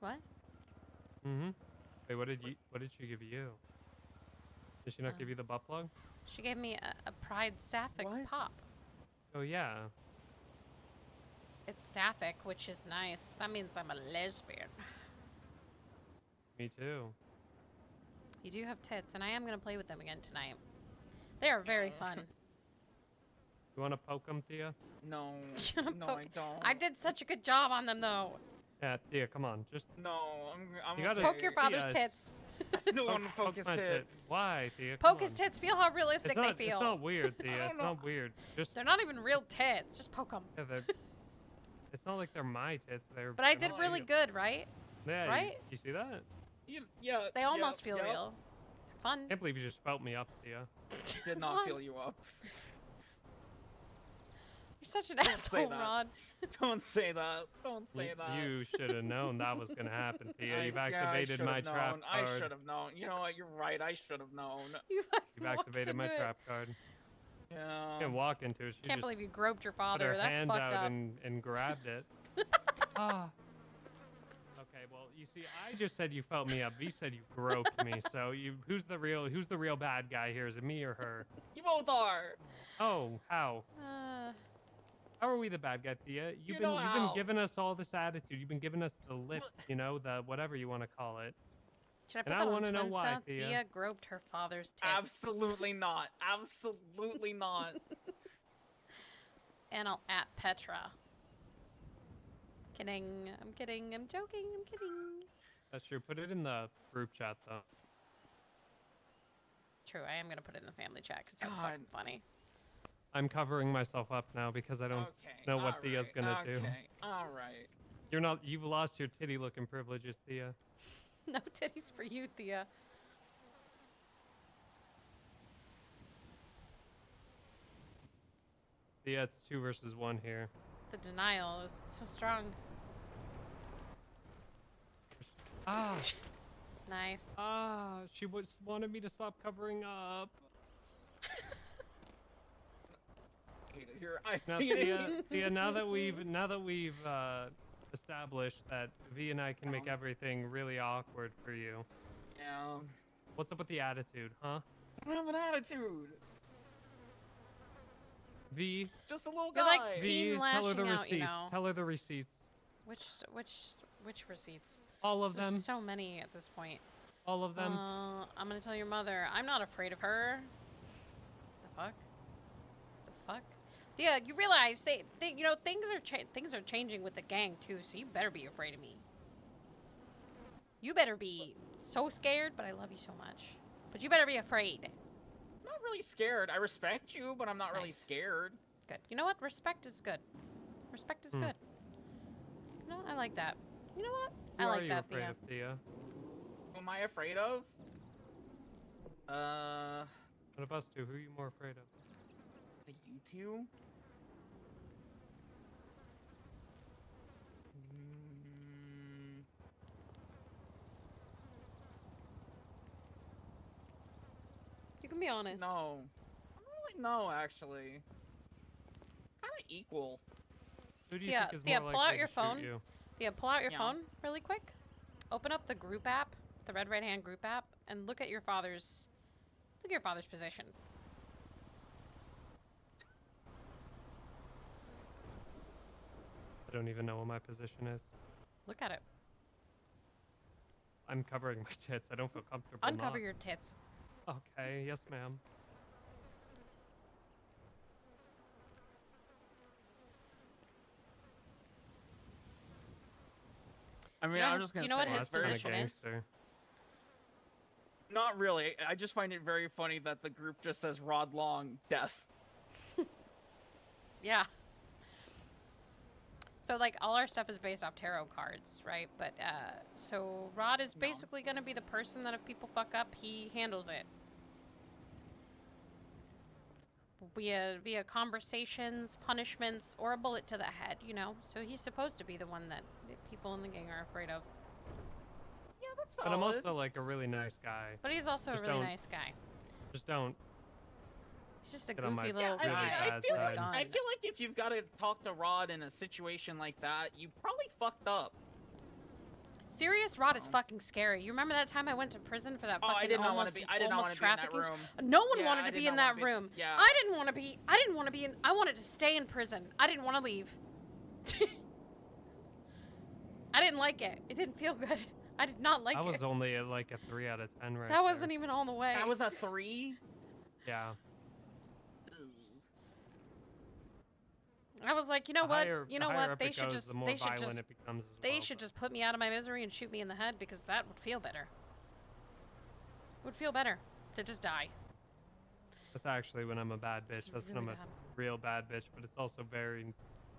What? Mm-hmm. Wait, what did she give you? Did she not give you the butt plug? She gave me a Pride Sapphic pop. Oh yeah. It's sapphic, which is nice. That means I'm a lesbian. Me too. You do have tits, and I am gonna play with them again tonight. They are very fun. You want to poke them, Thea? No. No, I don't. I did such a good job on them, though. Yeah, Thea, come on. Just No, I'm You gotta- okay. Poke your father's tits. I don't want to poke his my tits. Why, Thea? Poke Come his on. tits. Feel how realistic they feel. It's not weird, Thea. don't It's know. not weird. Just They're not even real tits. Just poke them. yeah, it's not like they're my tits. They're. But I they're did really real. good, right? Yeah. right? You see that? Yeah. They almost feel real. Fun. I can't believe you just felt me up, Thea. Did not Fun. fill you up. You're such an Don't say asshole, that. Rod. Don't say that. Don't say that. You should have known that was gonna happen, Thea. You've I activated my should've trap known. I card. should have known. You know what? You're right. I should have known. You You've activated my trap card. Yeah. You can't walk into it. She Can't just believe you groped your put father. her That's hand fucked out up. and grabbed it. Okay, well, you see, I just said you felt me up. You said you groped me. So who's the real bad guy here? Is it me or her? You both are. Oh, how? How are we the bad guy, Thea? You've been giving us all this attitude. You've been giving us the lift, you know, the whatever you want to call it. Should I put And I that on wanna know Twin why, stuff? Thea. Thea groped her father's tits. Absolutely not. Absolutely not. And I'll at Petra. Kidding. I'm kidding. I'm joking. I'm kidding. That's true. Put it in the group chat, though. True. I am gonna put it in the family chat because that's fucking funny. I'm covering myself up now because I don't know what Thea's gonna do. All right. You've lost your titty-looking privileges, Thea. No titties for you, Thea. Thea, it's 2 versus 1 here. The denial is so strong. Ah. Nice. She wanted me to stop covering up. here. Now, Thea, now that we've established that V and I can make everything really awkward for you, Yeah. what's up with the attitude, huh? I don't have an attitude. V, Just a little You're guy. like V, teen tell her the lashing out, receipts. you know. Tell her the receipts. Which receipts? All of There's them. so many at this point. All of them. I'm gonna tell your mother. I'm not afraid of her. The fuck? The fuck? Yeah, you realize they you know, things are changing with the gang too. So you better be afraid of me. You better be so scared, but I love you so much. But you better be afraid. I'm not really scared. I respect you, but I'm not really Nice. scared. Good. You know what? Respect is good. Respect is good. You know, I like that. You know what? Who I are like you that, afraid Thea. of, Thea? Who am I afraid of? Out of us two, who are you more afraid of? You two? You can be honest. No. I don't really know, actually. Kind of equal. Who do you Thea, think is Thea, more pull out likely your to shoot phone. you? Thea, pull out your Yeah. phone really quick. Open up the group app, the red right hand group app, and look at your father's position. I don't even know what my position is. Look at it. I'm covering my tits. I don't feel comfortable. Uncover not. your tits. Okay, yes, ma'am. I mean, Do you know- I'm just do gonna you know say what Oh, his it's very that's position kinda is? gangster. Not really. I just find it very funny that the group just says Rod Long death. Yeah. So like all our stuff is based off tarot cards, right? But so Rod is basically gonna be the person that if people fuck up, he handles it. Via conversations, punishments, or a bullet to the head, you know? So he's supposed to be the one that people in the gang are afraid of. Yeah, that's But I'm also like a really nice guy. But he's also Just a really don't- nice guy. Just don't. He's just a Get on my goofy little really guy. bad I feel side. like if you've got to talk to Rod in a situation like that, you probably fucked up. Serious Rod is fucking scary. You remember that time I went to prison for that Oh, fucking I did not want almost, to be. I did not want almost to be in that trafficking? room. No one Yeah, wanted I to did be not in wanna that be- room. yeah. I didn't want to be. I didn't want to be in. I wanted to stay in prison. I didn't want to leave. I didn't like it. It didn't feel good. I did not like I was it. only at like a 3 out of 10 right That wasn't there. even on the way. That was a 3. Yeah. I was like, you know The what? higher- You the know higher what? up They it should goes, just. the more They should violent just. it becomes as They well, should but- just put me out of my misery and shoot me in the head because that would feel better. Would feel better to just die. That's actually when I'm a bad bitch. It's That's when really I'm a bad. real bad bitch. But it's also very,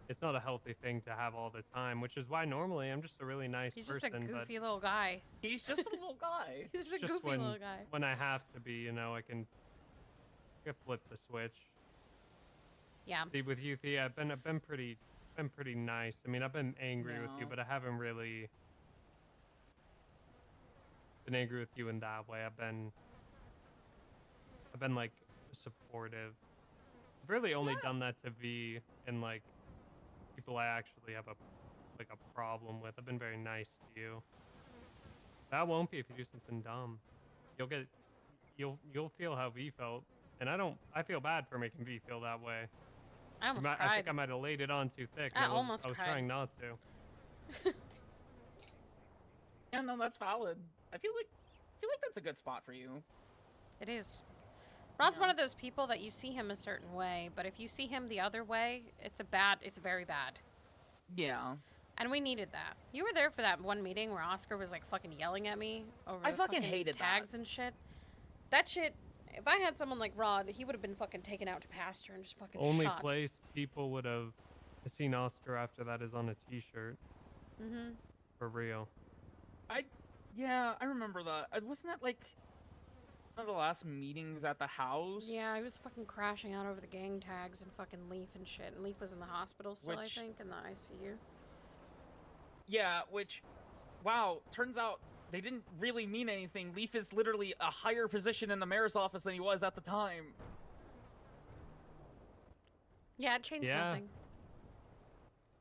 it's not a healthy thing to have all the time. Which is why normally I'm just a really nice He's just person. a but goofy little guy. He's just a little guy. He's just a just goofy when, little guy. when I have to be, you know, I can flip the switch. Yeah. See, with you, Thea, I've been pretty nice. I mean, I've been angry with you, No. but I haven't really been angry with you in that way. I've been like supportive. I've really only done that to V and like people I actually have a problem with. I've been very nice to you. That won't be if you do something dumb. You'll feel how V felt, and I feel bad for making V feel that way. I almost I cried. think I might have laid it on too thick. I I was almost cried. trying not to. Yeah, no, that's valid. I feel like that's a good spot for you. It is. Rod's Yeah. one of those people that you see him a certain way, but if you see him the other way, it's very bad. Yeah. And we needed that. You were there for that one meeting where Oscar was like fucking yelling at me over I the fucking hated tags that. and shit. That shit, if I had someone like Rod, he would have been fucking taken out to pasture and just fucking Only shot. place people would have seen Oscar after that is on a T-shirt. Mm-hmm. For real. Yeah, I remember that. Wasn't that like one of the last meetings at the house? Yeah, he was fucking crashing out over the gang tags and fucking Leaf and shit. And Leaf was in the hospital still, Which- I think, in the ICU. Yeah, which, wow, turns out they didn't really mean anything. Leaf is literally a higher position in the mayor's office than he was at the time. Yeah, it changed Yeah. nothing.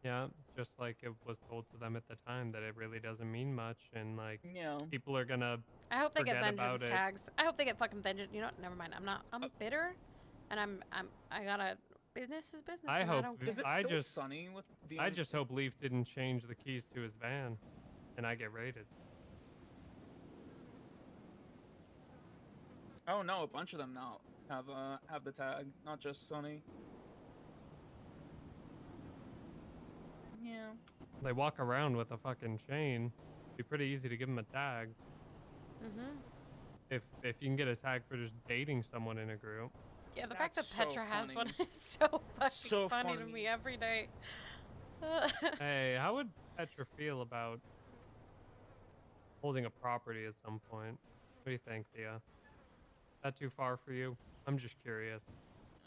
Yeah, just like it was told to them at the time that it really doesn't mean much, and like Yeah. people are gonna I hope they get forget vengeance about it. tags. I hope they get fucking vengeance. You know what? Never mind. I'm bitter, and I gotta. Business is business, I and hope I don't Is care. it I still just- sunny with the? I just hope Leaf didn't change the keys to his van, and I get raided. Oh no, a bunch of them now have the tag, not just Sunny. Yeah. They walk around with a fucking chain. It'd be pretty easy to give them a tag. Mm-hmm. If you can get a tag for just dating someone in a group. Yeah, the fact that That's so Petra has one funny. is so fucking So funny to funny. me every day. Hey, how would Petra feel about holding a property at some point? What do you think, Thea? That too far for you? I'm just curious.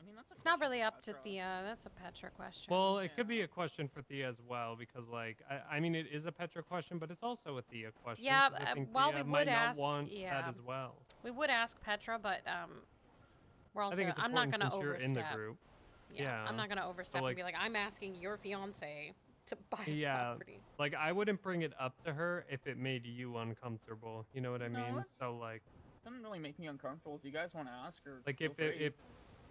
I mean, that's a It's not question really for up to Petra. Thea. That's a Petra question. Well, it could be Yeah. a question for Thea as well, because like I mean it is a Petra question, but it's also a Thea question. Yeah, 'cause I think while Thea we might would not ask, want that yeah. as well. We would ask Petra, but we're also. I think it's I'm not important gonna since you're in the overstep. group. Yeah, I'm Yeah. not gonna overstep like- and be like, I'm asking your fiance to buy a Yeah, property. like I wouldn't bring it up to her if it made you uncomfortable. You know what I No, mean? it's- So like Doesn't really make me uncomfortable. If you guys want to ask her, like feel if it free. if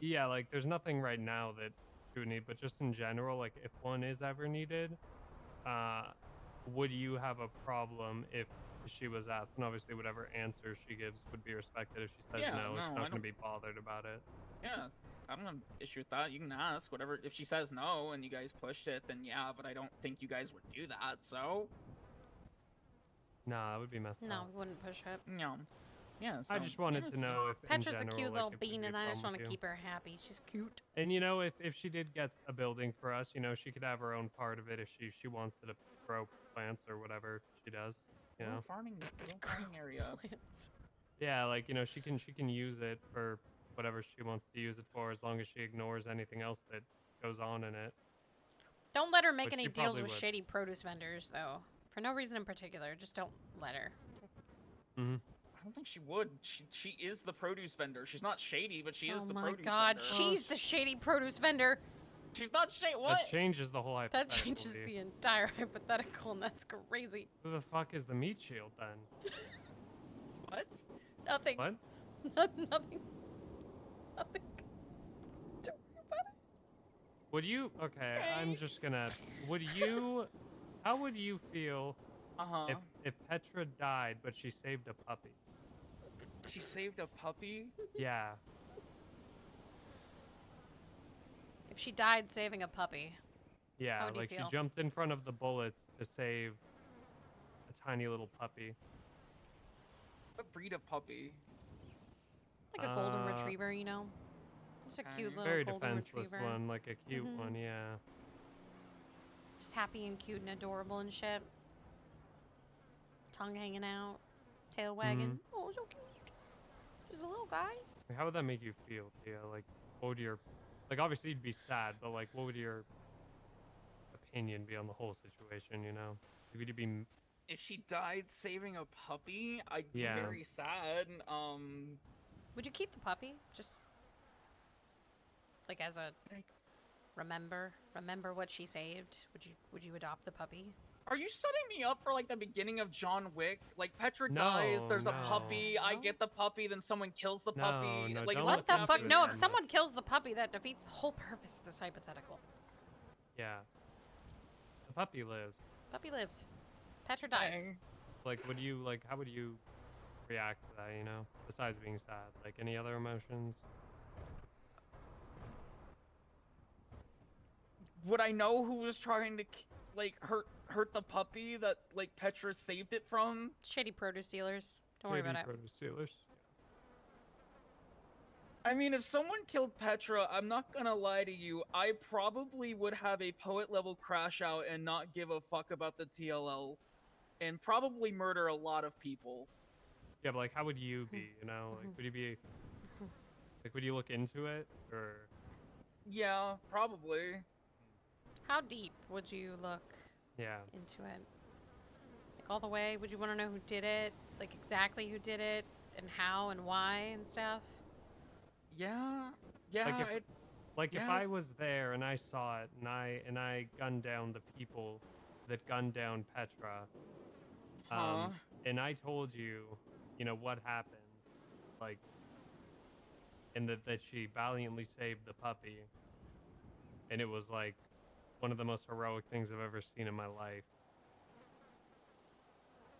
yeah, like there's nothing right now that you would need, but just in general, like if one is ever needed, would you have a problem if she was asked? And obviously whatever answer she gives would be respected. If she says Yeah, no, no, she's I not gonna don't- be bothered about it. Yeah, I don't have an issue with that. You can ask whatever. If she says no and you guys pushed it, then yeah. But I don't think you guys would do that. So Nah, that would be messed No, up. we wouldn't push it. no. Yeah. I So, just wanted yeah, to if you- know if in Petra's a general, cute like, little if it'd bean, be a and I just problem want with to you. keep her happy. She's cute. And you know, if she did get a building for us, you know, she could have her own part of it if she wants to grow plants or whatever she does. You Little know, farming area. Plants. yeah, like you know, she can use it for whatever she wants to use it for, as long as she ignores anything else that goes on in it. Don't let her make Which any she deals probably with would. shady produce vendors, though. For no reason in particular. Just don't let her. Mm-hmm. I don't think she would. She is the produce vendor. She's not shady, but she is Oh the my produce god, vendor. she's the shady produce vendor. She's not shady. What? That changes the whole That hypothetical. changes D. the entire hypothetical, and that's crazy. Who the fuck is the meat shield then? What? Nothing. What? Nothing. Nothing. Don't worry about it. Would you? Okay, I'm just gonna. Would you? How would you feel Uh-huh. if Petra died but she saved a puppy? She saved a puppy? Yeah. If she died saving a puppy. Yeah, would you like she feel? jumped in front of the bullets to save a tiny little puppy. What breed of puppy? Like a golden Uh, retriever, you know? Just a cute Okay. little Very golden defenseless retriever. one, like a cute Mhm. one, yeah. Just happy and cute and adorable and shit. Tongue hanging out. Tail wagging. Oh, so cute. Just a little guy. Like, how would that make you feel, Thea? Like, what would your, like, obviously you'd be sad, but like, what would your opinion be on the whole situation? You know, would you be? If she died saving a puppy, I'd be Yeah. very sad. Would you keep the puppy? Just like as a remember what she saved? Would you adopt the puppy? Are you setting me up for like the beginning of John Wick? Like Petra dies, there's a no. puppy, I get the puppy, then someone kills the puppy. no, like, don't is What what's the fuck? happening No, here? if someone kills the puppy, that defeats the whole purpose of this hypothetical. Yeah. The puppy lives. Puppy lives. Petra dies. Dang. Like, would you like? How would you react to that? You know, besides being sad, like any other emotions? Would I know who was trying to like hurt the puppy that like Petra saved it from? Shady produce dealers. Don't worry about it. Produce dealers. I mean, if someone killed Petra, I'm not gonna lie to you, I probably would have a poet level crash out and not give a fuck about the TLL, and probably murder a lot of people. Yeah, but like, how would you be? You know, like, would you be? Like, would you look into it, or? Yeah, probably. How deep would you look Yeah. into it? Like all the way? Would you want to know who did it? Like exactly who did it and how and why and stuff? Yeah, yeah. Like, if- Like if Yeah. I was there and I saw it and I gunned down the people that gunned down Petra, Huh? and I told you, you know, what happened, like, and that she valiantly saved the puppy, and it was like one of the most heroic things I've ever seen in my life.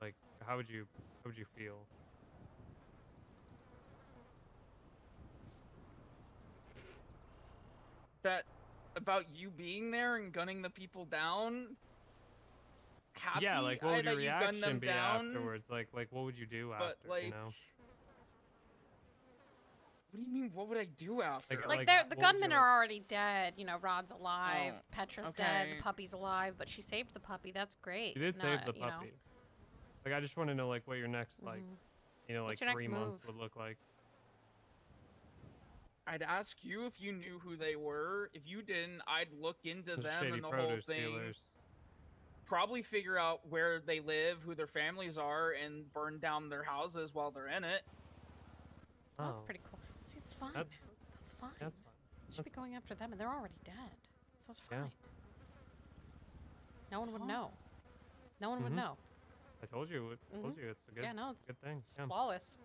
Like, how would you feel? That about you being there and gunning the people down? Happy Yeah, like what would your that you gunned them reaction be down? afterwards? Like what would you do But after? like, You know, what do you mean? What would I do after? Like, like, the what would gunmen you, are already dead. You know, Rod's alive, Oh, Petra's dead, okay. the puppy's alive, but she saved the puppy. That's great. You did No, save the you know. puppy. Like I just want to know like what your next like, Mhm. you know, like What's your next 3 months move? would look like. I'd ask you if you knew who they were. If you didn't, I'd look into Those them shady and the whole produce thing. dealers. Probably figure out where they live, who their families are, and burn down their houses while they're in it. Oh, that's Oh. pretty cool. See, it's fine. That's- That's fine. That's fine. You should be going after them, and they're already dead. So it's Yeah. fine. No one would Huh. know. No one would Mhm. know. I told you. Told you it's a good. Yeah, no, it's good thing. It's Yeah. flawless.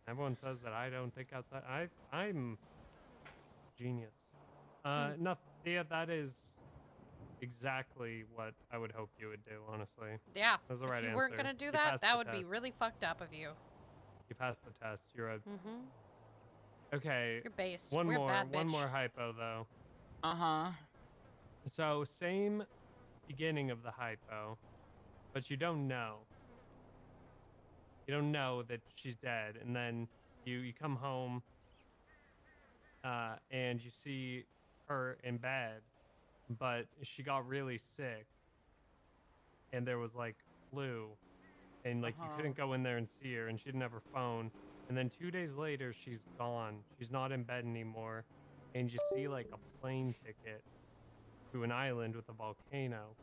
Everyone says that I don't think outside. I'm genius. Hmm. No, yeah, that is exactly what I would hope you would do. Honestly, Yeah. that's the If right you answer. weren't gonna do You that, passed that the would be test. really fucked up of you. You passed the test. You're a Mm-hmm. okay. You're based. One We're more. bad, One bitch. more hypo though. Uh-huh. So same beginning of the hypo, but you don't know. You don't know that she's dead, and then you come home, and you see her in bed, but she got really sick, and there was like flu, and like you couldn't go in there and see her, and she didn't have her phone, and then 2 days later she's gone. She's not in bed anymore, and you see like a plane ticket to an island with a volcano,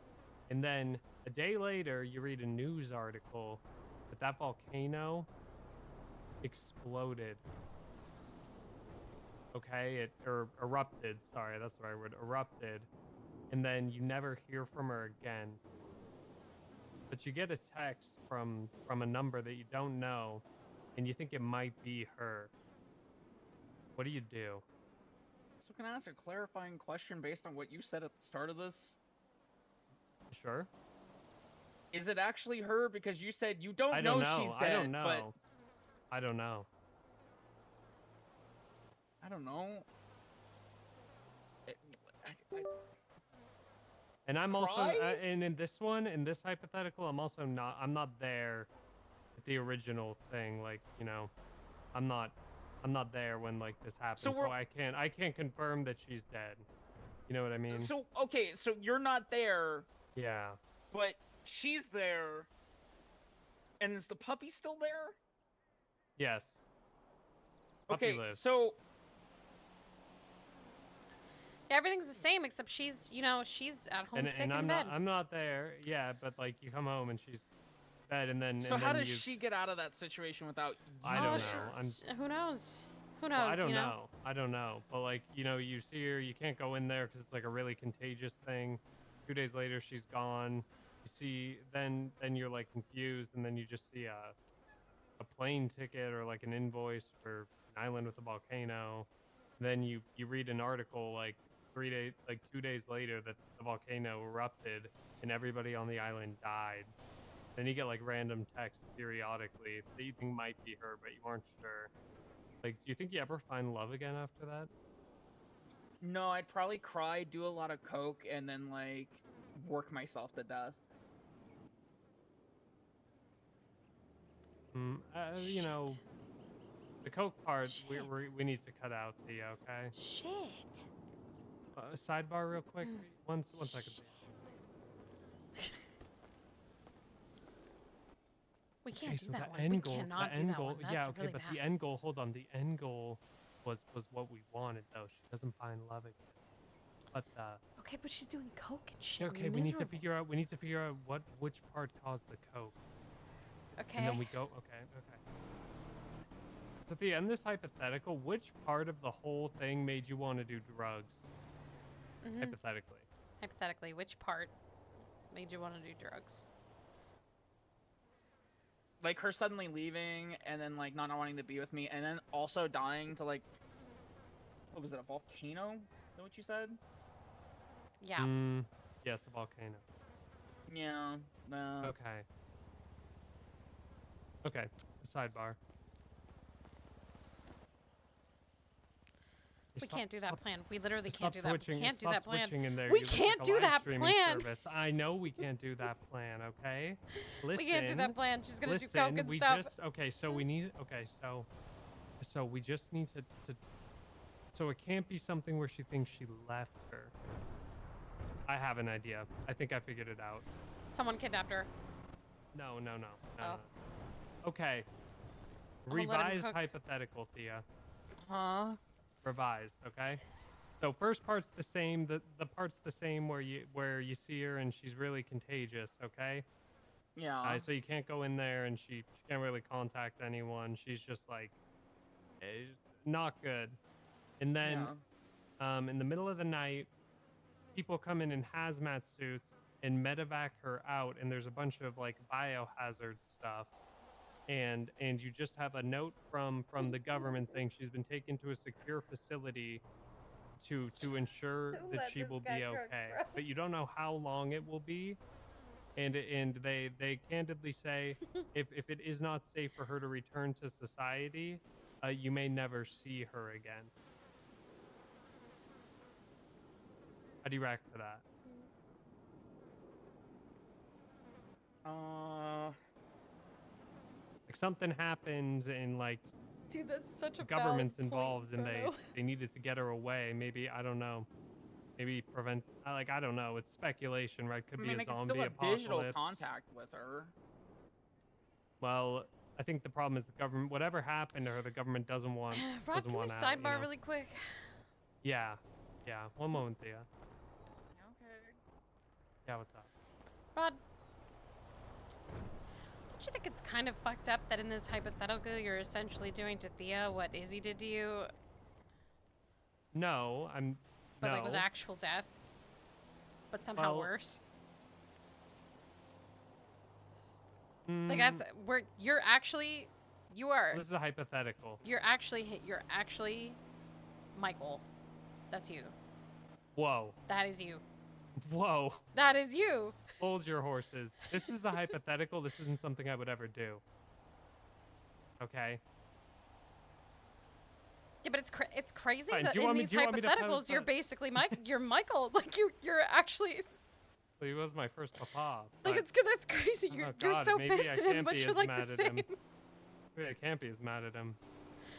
and then a day later you read a news article that that volcano exploded. Okay, it erupted. Sorry, that's the right word. Erupted, and then you never hear from her again. But you get a text from a number that you don't know, and you think it might be her. What do you do? So can I ask a clarifying question based on what you said at the start of this? Sure. Is it actually her? Because you said you don't I don't know. she's dead. I don't know. But I don't know. I don't know. And I'm also, Cry? and in this hypothetical, I'm not there at the original thing. Like, you know, I'm not there when like this happens. So So I can't confirm that she's dead. You know what I mean? So okay, so you're not there, Yeah. but she's there. And is the puppy still there? Yes. Puppy Okay, lives. so Everything's the same except she's, you know, she's at home sick and in I'm bed. not there. Yeah, but like you come home and she's dead, and then so and how then does you, she get out of that situation without you? I don't know. she's- who knows? Who Well, knows? I don't you know. I don't know. But like, you know, you see her, you can't go in there because it's like a really contagious thing. 2 days later, she's gone. You see, then you're like confused, and then you just see a plane ticket or like an invoice for an island with a volcano. Then you read an article like 2 days later that the volcano erupted and everybody on the island died. Then you get like random texts periodically that you think might be her, but you aren't sure. Like, do you think you ever find love again after that? No, I'd probably cry, do a lot of coke, and then like work myself to death. You know, the coke part we need to cut out, Thea. Okay. Shit. Sidebar, real quick. One second. We can't Okay, do so that the one. end We goal, cannot the do end that goal, one. That's yeah, okay, really but bad. the end goal. Hold on, the end goal was what we wanted though. She doesn't find love again. But Okay, but she's doing coke and shit. okay, we need to miserable. figure out which part caused the coke. Okay. And then we go. Okay. So Thea, in this hypothetical, which part of the whole thing made you want to do drugs? Mhm. Hypothetically. Hypothetically, which part made you want to do drugs? Like her suddenly leaving, and then like not wanting to be with me, and then also dying to like, what was it, a volcano? Is that what you said? Yeah. Yes, a volcano. Yeah. Okay. Okay. Sidebar. We can't do that plan. We literally Stop can't do that. We twitching- can't do stop that plan. twitching in there. We You look can't like a do live that streaming plan. service. I know we can't do that plan, okay? Listen, We can't do that plan. She's gonna do listen, coke and we stuff. just okay, so we need so we just need to so it can't be something where she thinks she left her. I have an idea. I think I figured it out. Someone kidnapped her. No. Oh. Okay. I'll let him Revised cook. hypothetical, Thea. Huh? Revised, okay? So first part's the same. The part's the same where you see her and she's really contagious, okay? Yeah. So you can't go in there and she can't really contact anyone. She's just like not good. And then in the middle of the night, people come in hazmat suits and medevac her out, and there's a bunch of like biohazard stuff. And you just have a note from the government saying she's been taken to a secure facility to ensure that she will be okay. But you don't know how long it will be. And they candidly say if it is not safe for her to return to society, you may never see her again. How do you react to that? Like something happens and like Dude, that's such a government's valid point, involved and Frodo. they needed to get her away. Maybe, I don't know. Maybe prevent, I don't know. It's speculation, right? Could I be mean, a they can zombie still have apocalypse. digital contact with her. Well, I think the problem is the government, whatever happened to her, the government doesn't want Rod, doesn't can we want out, sidebar you know? really quick? Yeah. One moment, Thea. Okay. Yeah, what's up? Rod, don't you think it's kind of fucked up that in this hypothetical you're essentially doing to Thea what Izzy did to you, No, I'm but no. like with actual death, but somehow Well, worse? Like that's where you are. This is a hypothetical. You're actually Michael. That's you. Whoa. That is you. Whoa. That is you. Hold your horses. This is a hypothetical. This isn't something I would ever do. Okay? Yeah, but it's crazy Fine. that Do you in want me- these do you want me to hypotheticals post you're that? basically you're Michael. Like you're actually Well, he was my first papa. like but- that's crazy. Oh, You're God, so maybe I pissed at him, can't but be you're as like mad the at same. him. Maybe I can't be as mad at him.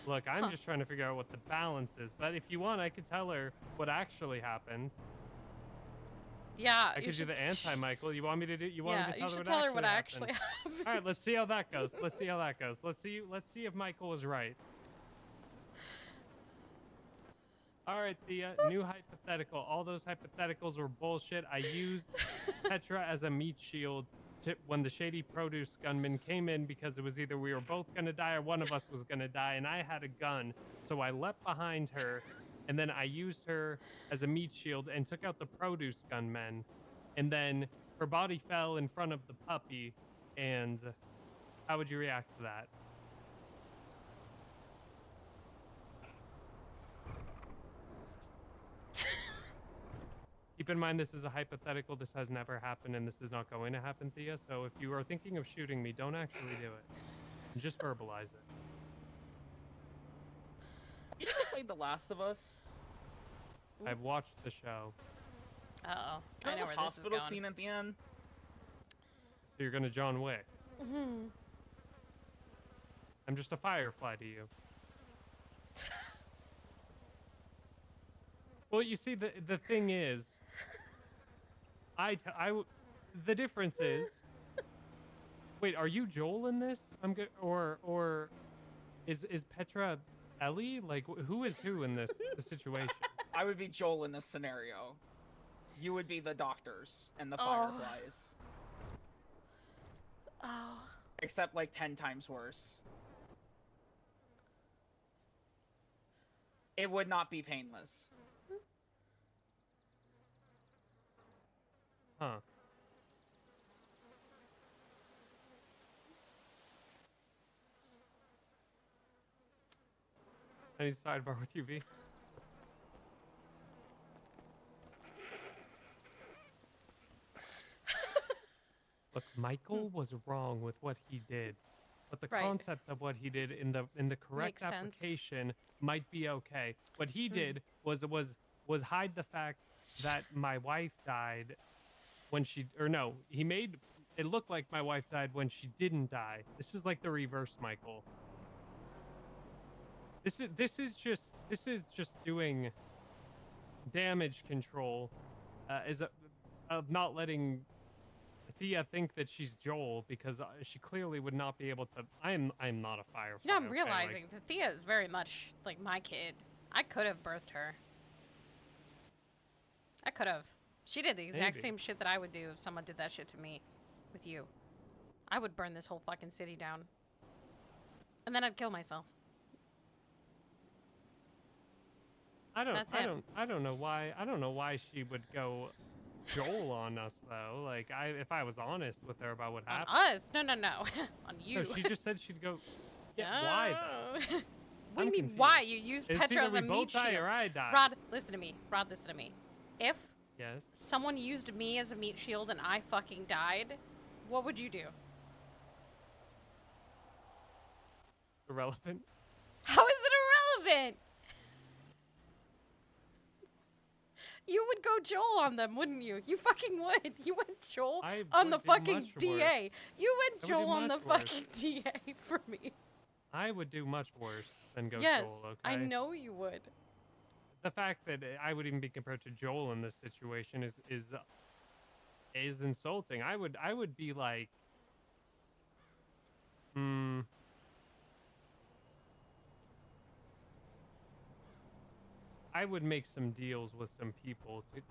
Look, I'm just trying to figure out what the balance is. But if you want, I could tell her what actually happened. Yeah, I you could do should- the anti-Michael. You want me to do? You want Yeah, me to you tell should her tell her what actually happened? happened. All right, let's see how that goes. Let's see how that goes. Let's see if Michael was right. All right, the new hypothetical. All those hypotheticals were bullshit. I used Petra as a meat shield when the shady produce gunman came in because it was either we were both going to die or one of us was going to die, and I had a gun. So I leapt behind her, and then I used her as a meat shield and took out the produce gunmen. And then her body fell in front of the puppy, and how would you react to that? Keep in mind, this is a hypothetical. This has never happened, and this is not going to happen, Thea. So if you are thinking of shooting me, don't actually do it. Just verbalize it. You ever played The Last of Us? I've watched the show. Uh-oh. You I know the where hospital this is going. scene at the end? So you're gonna John Wick. Mhm. I'm just a firefly to you. Well, you see, the thing is, the difference is, wait, are you Joel in this? I'm good, or is Petra Ellie? Like, who is who in this situation? I would be Joel in this scenario. You would be the doctors and the Oh. fireflies. Oh. Except like 10 times worse. it would not be painless. Huh. Any sidebar with you, V? Look, Michael was wrong with what he did, but the Right. concept of what he did in the correct Makes sense. application might be okay. What he did was hide the fact that my wife died when she, or no, he made it look like my wife died when she didn't die. This is like the reverse, Michael. This is just doing damage control, of not letting Thea think that she's Joel, because she clearly would not be able to. I'm not a firefighter. You know, I'm okay? realizing Like, that Thea is very much like my kid. I could have birthed her. I could have. She did the exact Maybe. same shit that I would do if someone did that shit to me with you. I would burn this whole fucking city down. And then I'd kill myself. I That's it. don't know why she would go Joel on us though. Like if I was honest with her about what On happened. us? No. On you. No, she just said she'd go. Yeah, why though? What do I'm you mean, confused. why? You use It's Petra either as we a both meat die shield. or I die. Rod, listen to me. Rod, listen to me. If Yes. someone used me as a meat shield and I fucking died, what would you do? Irrelevant. How is it irrelevant? You would go Joel on them, wouldn't you? You fucking would. You went Joel I on the would do fucking much DA. worse. You went I would do Joel on the much worse. fucking DA for me. I would do much worse than go Yes, Joel. Okay. I know you would. The fact that I would even be compared to Joel in this situation is insulting. I would be like, I would make some deals with some people to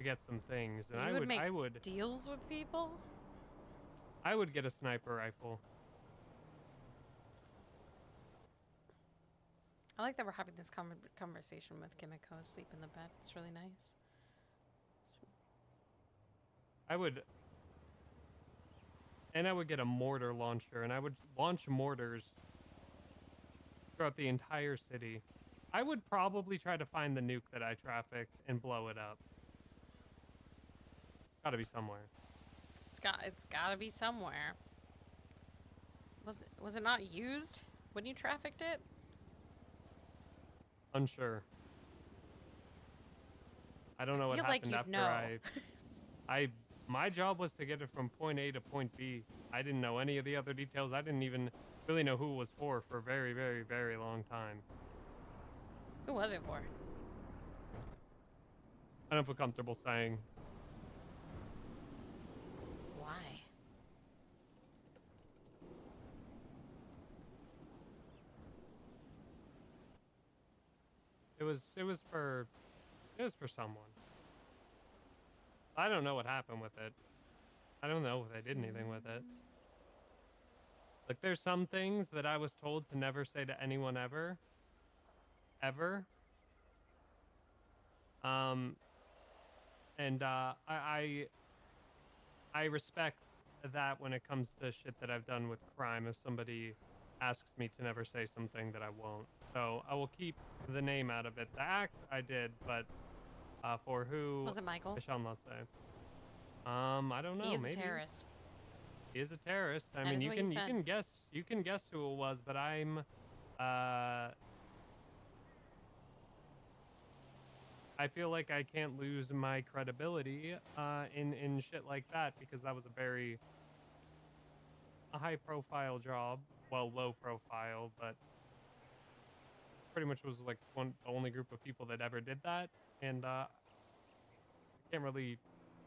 get some things, and You would make I would deals with people? I would get a sniper rifle. I like that we're having this conversation with Kimiko asleep in the bed. It's really nice. I would get a mortar launcher, and I would launch mortars throughout the entire city. I would probably try to find the nuke that I trafficked and blow it up. Gotta be somewhere. It's gotta be somewhere. Was it not used when you trafficked it? Unsure. I don't know what feel like happened you'd after know. my job was to get it from point A to point B. I didn't know any of the other details. I didn't even really know who it was for a very, very, very long time. Who was it for? I don't feel comfortable saying. Why? It was for someone. I don't know what happened with it. I don't know if they did anything with it. Like, there's some things that I was told to never say to anyone ever. Ever. And I respect that when it comes to shit that I've done with crime. If somebody asks me to never say something, that I won't. So I will keep the name out of it. The act I did, but for who? Was it Michael? I shall not say. I don't know. He is maybe. a terrorist. He is a terrorist. I That mean, is you what can you said. you can guess who it was, but I feel like I can't lose my credibility in shit like that, because that was a high profile job. Well, low profile, but pretty much was like the only group of people that ever did that, and I can't really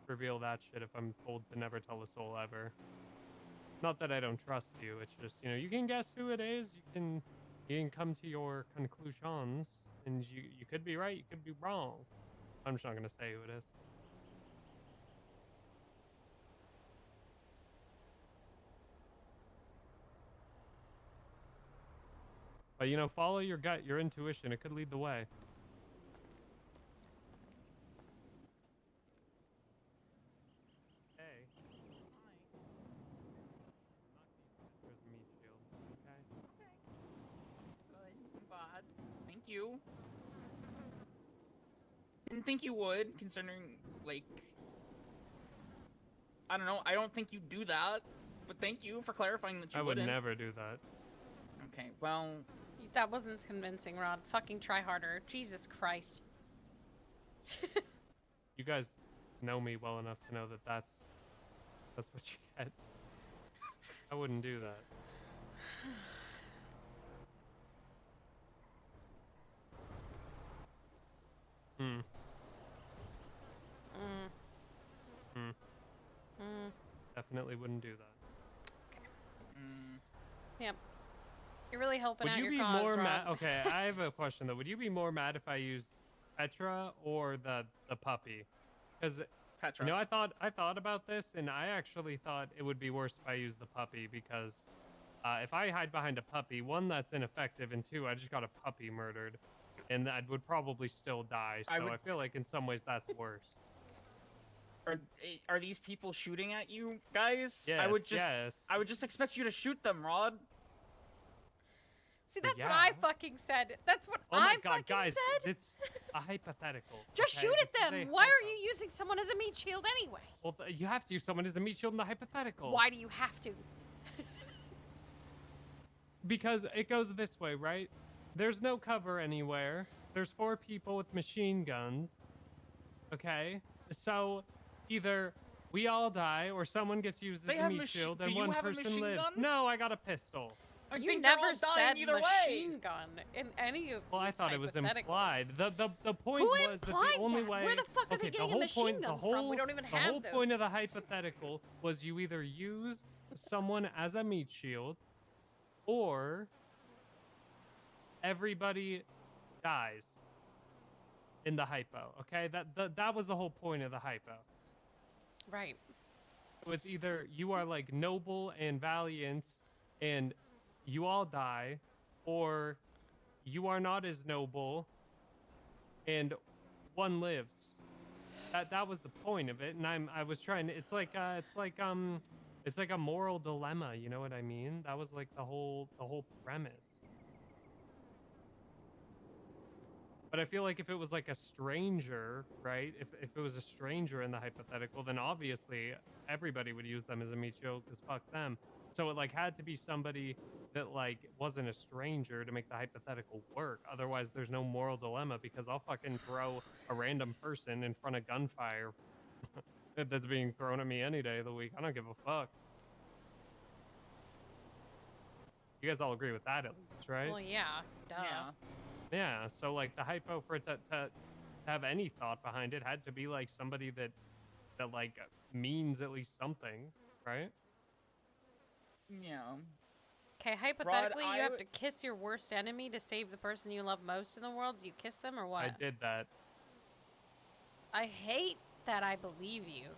reveal that shit if I'm told to never tell a soul ever. Not that I don't trust you, it's just, you can guess who it is, you can come to your conclusions, and you could be right, you could be wrong. I'm just not gonna say who it is. But you know, follow your gut, your intuition. It could lead the way. Hey. There's a meat shield. Okay. Good. I'm glad. Thank you. Didn't think you would, considering, like... I don't know, I don't think you do that. But thank you for clarifying that you I would wouldn't. never do that. Okay, well... That wasn't convincing, Rod. Fucking try harder. Jesus Christ. You guys know me well enough to know that that's what you get. I wouldn't do that. Hmm. Definitely wouldn't do that. Yep. You're really helping Would out you your be cause, more Rod. mad? Okay, I have a question though. Would you be more mad if I used Petra or the puppy? Because Petra. you know, I thought about this, and I actually thought it would be worse if I used the puppy because if I hide behind a puppy, one, that's ineffective, and two, I just got a puppy murdered, and I would probably still die. So I feel like in some ways that's worse. Are these people shooting at you guys? Yes, I would just expect you to shoot them, Rod. See, that's Yeah. what I fucking said. That's what Oh my I God, fucking guys, said. it's a hypothetical. Just okay? shoot at This is them. a Why are hypo. you using someone as a meat shield anyway? Well, you have to use someone as a meat shield in the hypothetical. Why do you have to? Because it goes this way, right? There's no cover anywhere. There's 4 people with machine guns. Okay? So either we all die or someone gets used They as a have meat shield do and you one have a person machine lives. gun? No, I got a pistol. I You think they're never all dying said either machine way. gun in any of Well, I these thought it was hypotheticals. implied. The point Who was that implied the only that? way. Where the fuck are okay, they getting the a whole machine point, gun the whole, from? We don't even the have whole those. point of the hypothetical was you either use someone as a meat shield, or everybody dies in the hypo. Okay, that was the whole point of the hypo. Right. So it's either you are like noble and valiant and you all die, or you are not as noble and one lives. That was the point of it, and I was trying to, it's like a moral dilemma, you know what I mean? That was like the whole premise. But I feel like if it was like a stranger, right? If it was a stranger in the hypothetical, then obviously everybody would use them as a meat shield because fuck them. So it like had to be somebody that like wasn't a stranger to make the hypothetical work. Otherwise, there's no moral dilemma because I'll fucking throw a random person in front of gunfire that's being thrown at me any day of the week. I don't give a fuck. You guys all agree with that at least, right? Well, yeah. Duh. Yeah. Yeah, so like the hypo for it to have any thought behind it had to be like somebody that like means at least something, right? Yeah. Okay, hypothetically, Rod, you have to kiss your worst enemy to save the person you love most in the world. Do you kiss them or what? I did that. I hate that I believe you.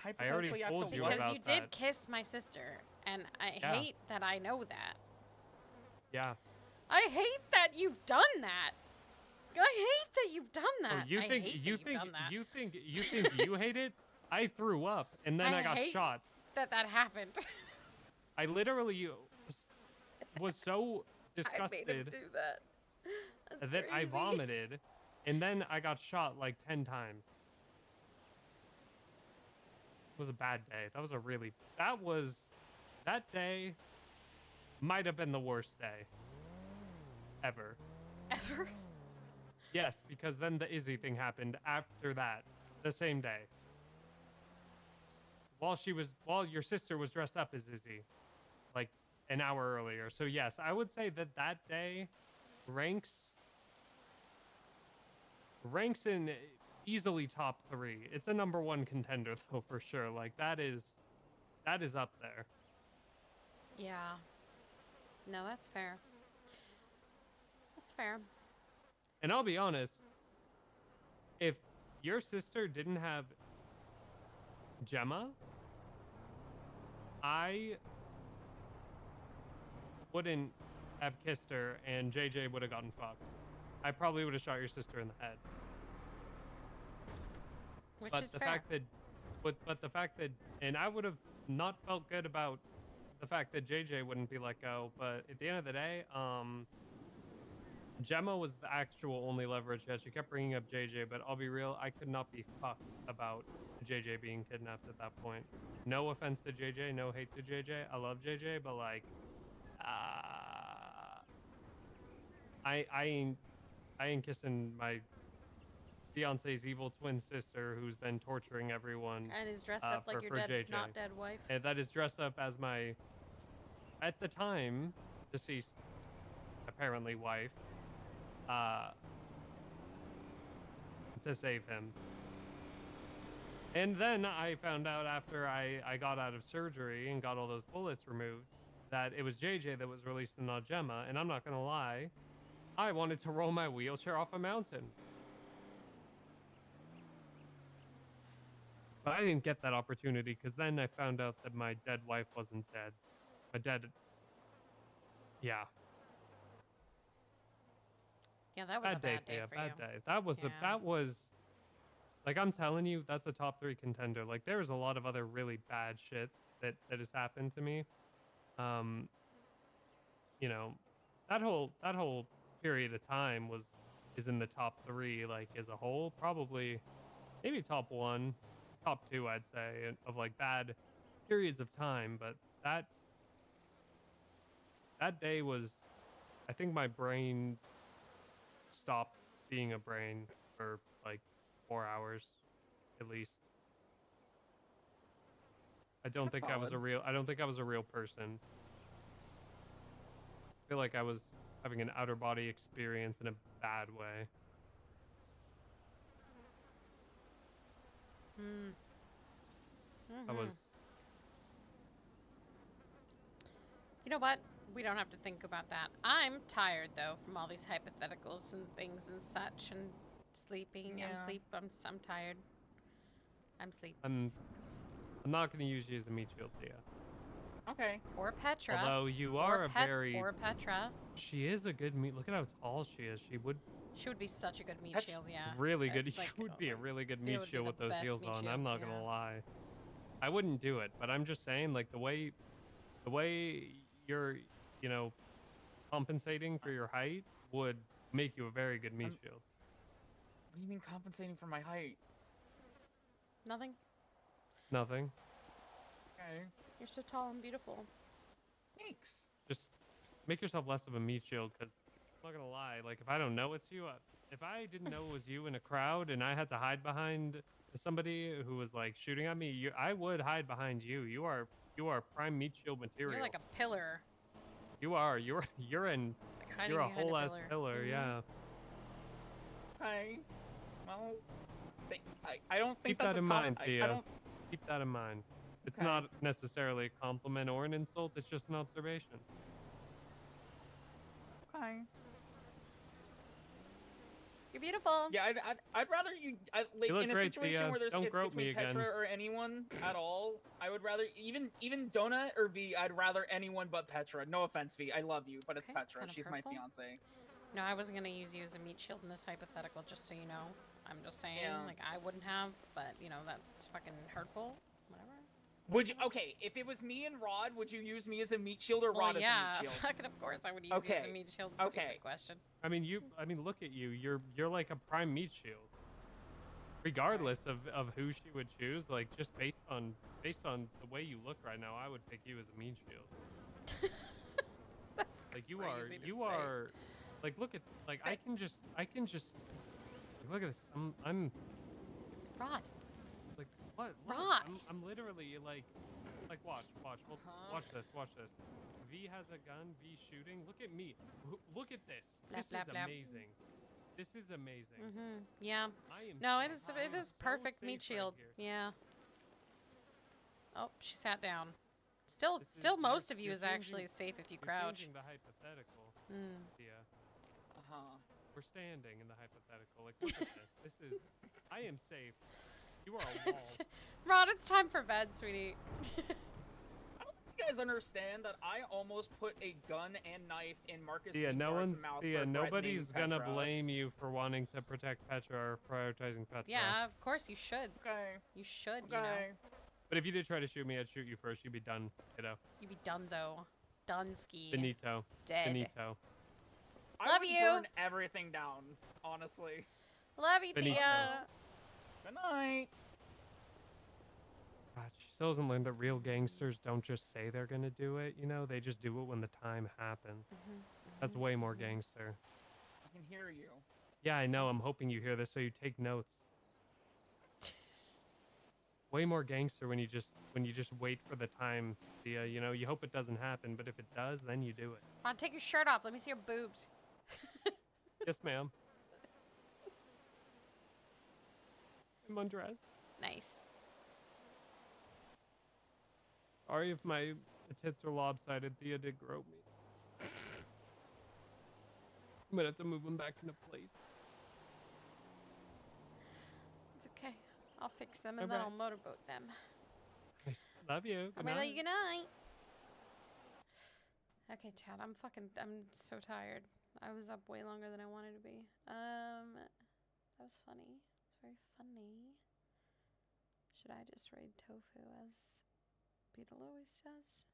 I already Hypothetically, told you Because about you did that. kiss my sister, and I Yeah. hate that I know that. Yeah. I hate that you've done that. I hate that you've done that. Oh, you I think hate you that think you've done that. you think you hate it? I threw up and then I got hate shot. that happened. I literally was so I made him disgusted do that. That's that I crazy. vomited, and then I got shot like 10 times. It was a bad day. That day might have been the worst day ever. Ever? Yes, because then the Izzy thing happened after that, the same day. While your sister was dressed up as Izzy, like an hour earlier. So yes, I would say that day ranks in easily top 3. It's a number 1 contender though, for sure. Like that is up there. Yeah. No, that's fair. That's fair. And I'll be honest, if your sister didn't have Gemma, I wouldn't have kissed her and JJ would have gotten fucked. I probably would have shot your sister in the head. Which But is the fair. fact that, but the fact that, and I would have not felt good about the fact that JJ wouldn't be let go. But at the end of the day, Gemma was the actual only leverage that she kept bringing up JJ. But I'll be real, I could not be fucked about JJ being kidnapped at that point. No offense to JJ, no hate to JJ. I love JJ, but like, I ain't kissing my fiance's evil twin sister who's been torturing everyone. And is dressed up like your for dead, JJ. not dead wife. And that is dressed up as my, at the time, deceased, apparently wife, to save him. And then I found out after I got out of surgery and got all those bullets removed that it was JJ that was released and not Gemma. And I'm not gonna lie, I wanted to roll my wheelchair off a mountain. But I didn't get that opportunity because then I found out that my dead wife wasn't dead. My dead... Yeah. Yeah, that was a bad day Thea, for bad you. day. That was Yeah. that was... Like, I'm telling you, that's a top 3 contender. Like, there's a lot of other really bad shit that has happened to me. You know, that whole period of time is in the top 3, like, as a whole. Probably, maybe top 1, top 2, I'd say, of, like, bad periods of time. But that day was... I think my brain stopped being a brain for, like, 4 hours, at least. I don't think I was a real person. I feel like I was having an outer body experience in a bad way. I was... You know what? We don't have to think about that. I'm tired though from all these hypotheticals and things and such and sleeping. Yeah. I'm tired. I'm sleep. I'm not going to use you as a meat shield, Thea. Okay. Or Petra. Although you are Or Petra. She is a good meat... Look at how tall she is. She would be such a good meat shield, yeah. really good. It's She like, would be a really good it meat would be shield the with those best heels meat on. shield, I'm not gonna lie. I wouldn't do it, but I'm just saying, like, the way you're, you know, compensating for your height would make you a very good meat shield. What do you mean compensating for my height? Nothing. Nothing. Okay. You're so tall and beautiful. Thanks. Just make yourself less of a meat shield, because I'm not gonna lie, like, if I don't know it's you, if I didn't know it was you in a crowd and I had to hide behind somebody who was like shooting at me, I would hide behind you. You are prime meat shield material. You're like a pillar. You are. You're in. It's like hiding You're a behind whole ass pillar. pillar. Yeah. Okay. Well, I don't think Keep that's that in a mind, I Thea. don't. Keep that in mind. It's Okay. not necessarily a compliment or an insult. It's just an observation. Okay. You're beautiful. Yeah, I'd rather you like You look in a great, situation Thea. where there's Don't it's grope me between again. Petra or anyone at all. I would rather even Donna or V. I'd rather anyone but Petra. No offense, V. I love you, but it's Okay, Petra. kinda She's my hurtful. fiance. No, I wasn't gonna use you as a meat shield in this hypothetical, just so you know. I'm just saying, Yeah. like, I wouldn't have, but, you know, that's fucking hurtful. Whatever. Would you? Okay, if it was me and Rod, would you use me as a meat shield or Rod Well, yeah, as a meat shield? fucking of course I would use you as a Okay, meat shield. okay. Stupid question. I mean, look at you. You're like a prime meat shield. Regardless of who she would choose, like, just based on the way you look right now, I would pick you as a meat shield. That's Like, you crazy to say. are, like, look at, like, I can just, like, look at this. I'm Rod. like, what? Rod. I'm literally like, watch. Well, watch this. V has a gun. V shooting. Look at me. Look at this. Blap, This blap, is blap. amazing. This is amazing. Yeah. I am. No, so- it is. I It am is so perfect safe meat right shield. here. Yeah. Oh, she sat down. Still, This is- most of you you're is actually changing- safe if you You're crouch. changing the hypothetical. Mm. Yeah. Uh-huh. We're standing in the hypothetical. Like, look at this. This is. I am safe. You are a wall. Rod, it's time for bed, sweetie. guys understand that I almost put a gun and knife in Marcus Yeah, no Wingard's one's. mouth Yeah, for nobody's threatening gonna Petra. blame you for wanting to protect Petra or prioritizing Petra. Yeah, of course you should. Okay. You should, Okay. you know. But if you did try to shoot me, I'd shoot you first. You'd be done, kiddo. You be Dunzo. Dunsky. Finito. Dead. Finito. I Love would you. burn everything down, honestly. Love you, Finito. Thea. Good night. God, she still hasn't learned that real gangsters don't just say they're gonna do it, you know? They just do it when the time happens. That's way more gangster. I can hear you. Yeah, I know. I'm hoping you hear this so you take notes. Way more gangster when you just wait for the time. You know, you hope it doesn't happen, but if it does, then you do it. Come on, take your shirt off. Let me see your boobs. Yes, ma'am. I'm undressed. Nice. Sorry if my tits are lopsided. Thea did grow me. I'm gonna have to move them back into place. It's okay. I'll fix them and then Alright. I'll motorboat them. Love you. I'm Good gonna let you night. good night. Okay, Chad, I'm so tired. I was up way longer than I wanted to be. That was funny. It's very funny. Should I just raid Tofu as Beetle always does?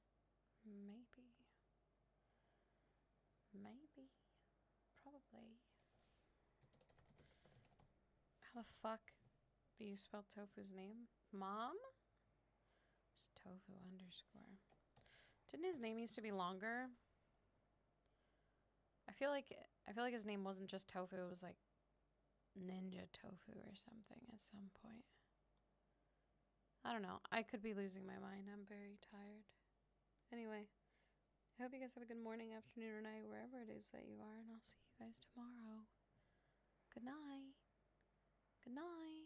Maybe. Maybe. Probably. How the fuck do you spell Tofu's name? Mom? Just Tofu underscore. Didn't his name used to be longer? I feel like his name wasn't just Tofu, it was like Ninja Tofu or something at some point. I don't know. I could be losing my mind. I'm very tired. Anyway, I hope you guys have a good morning, afternoon, or night, wherever it is that you are, and I'll see you guys tomorrow. Good night. Good night.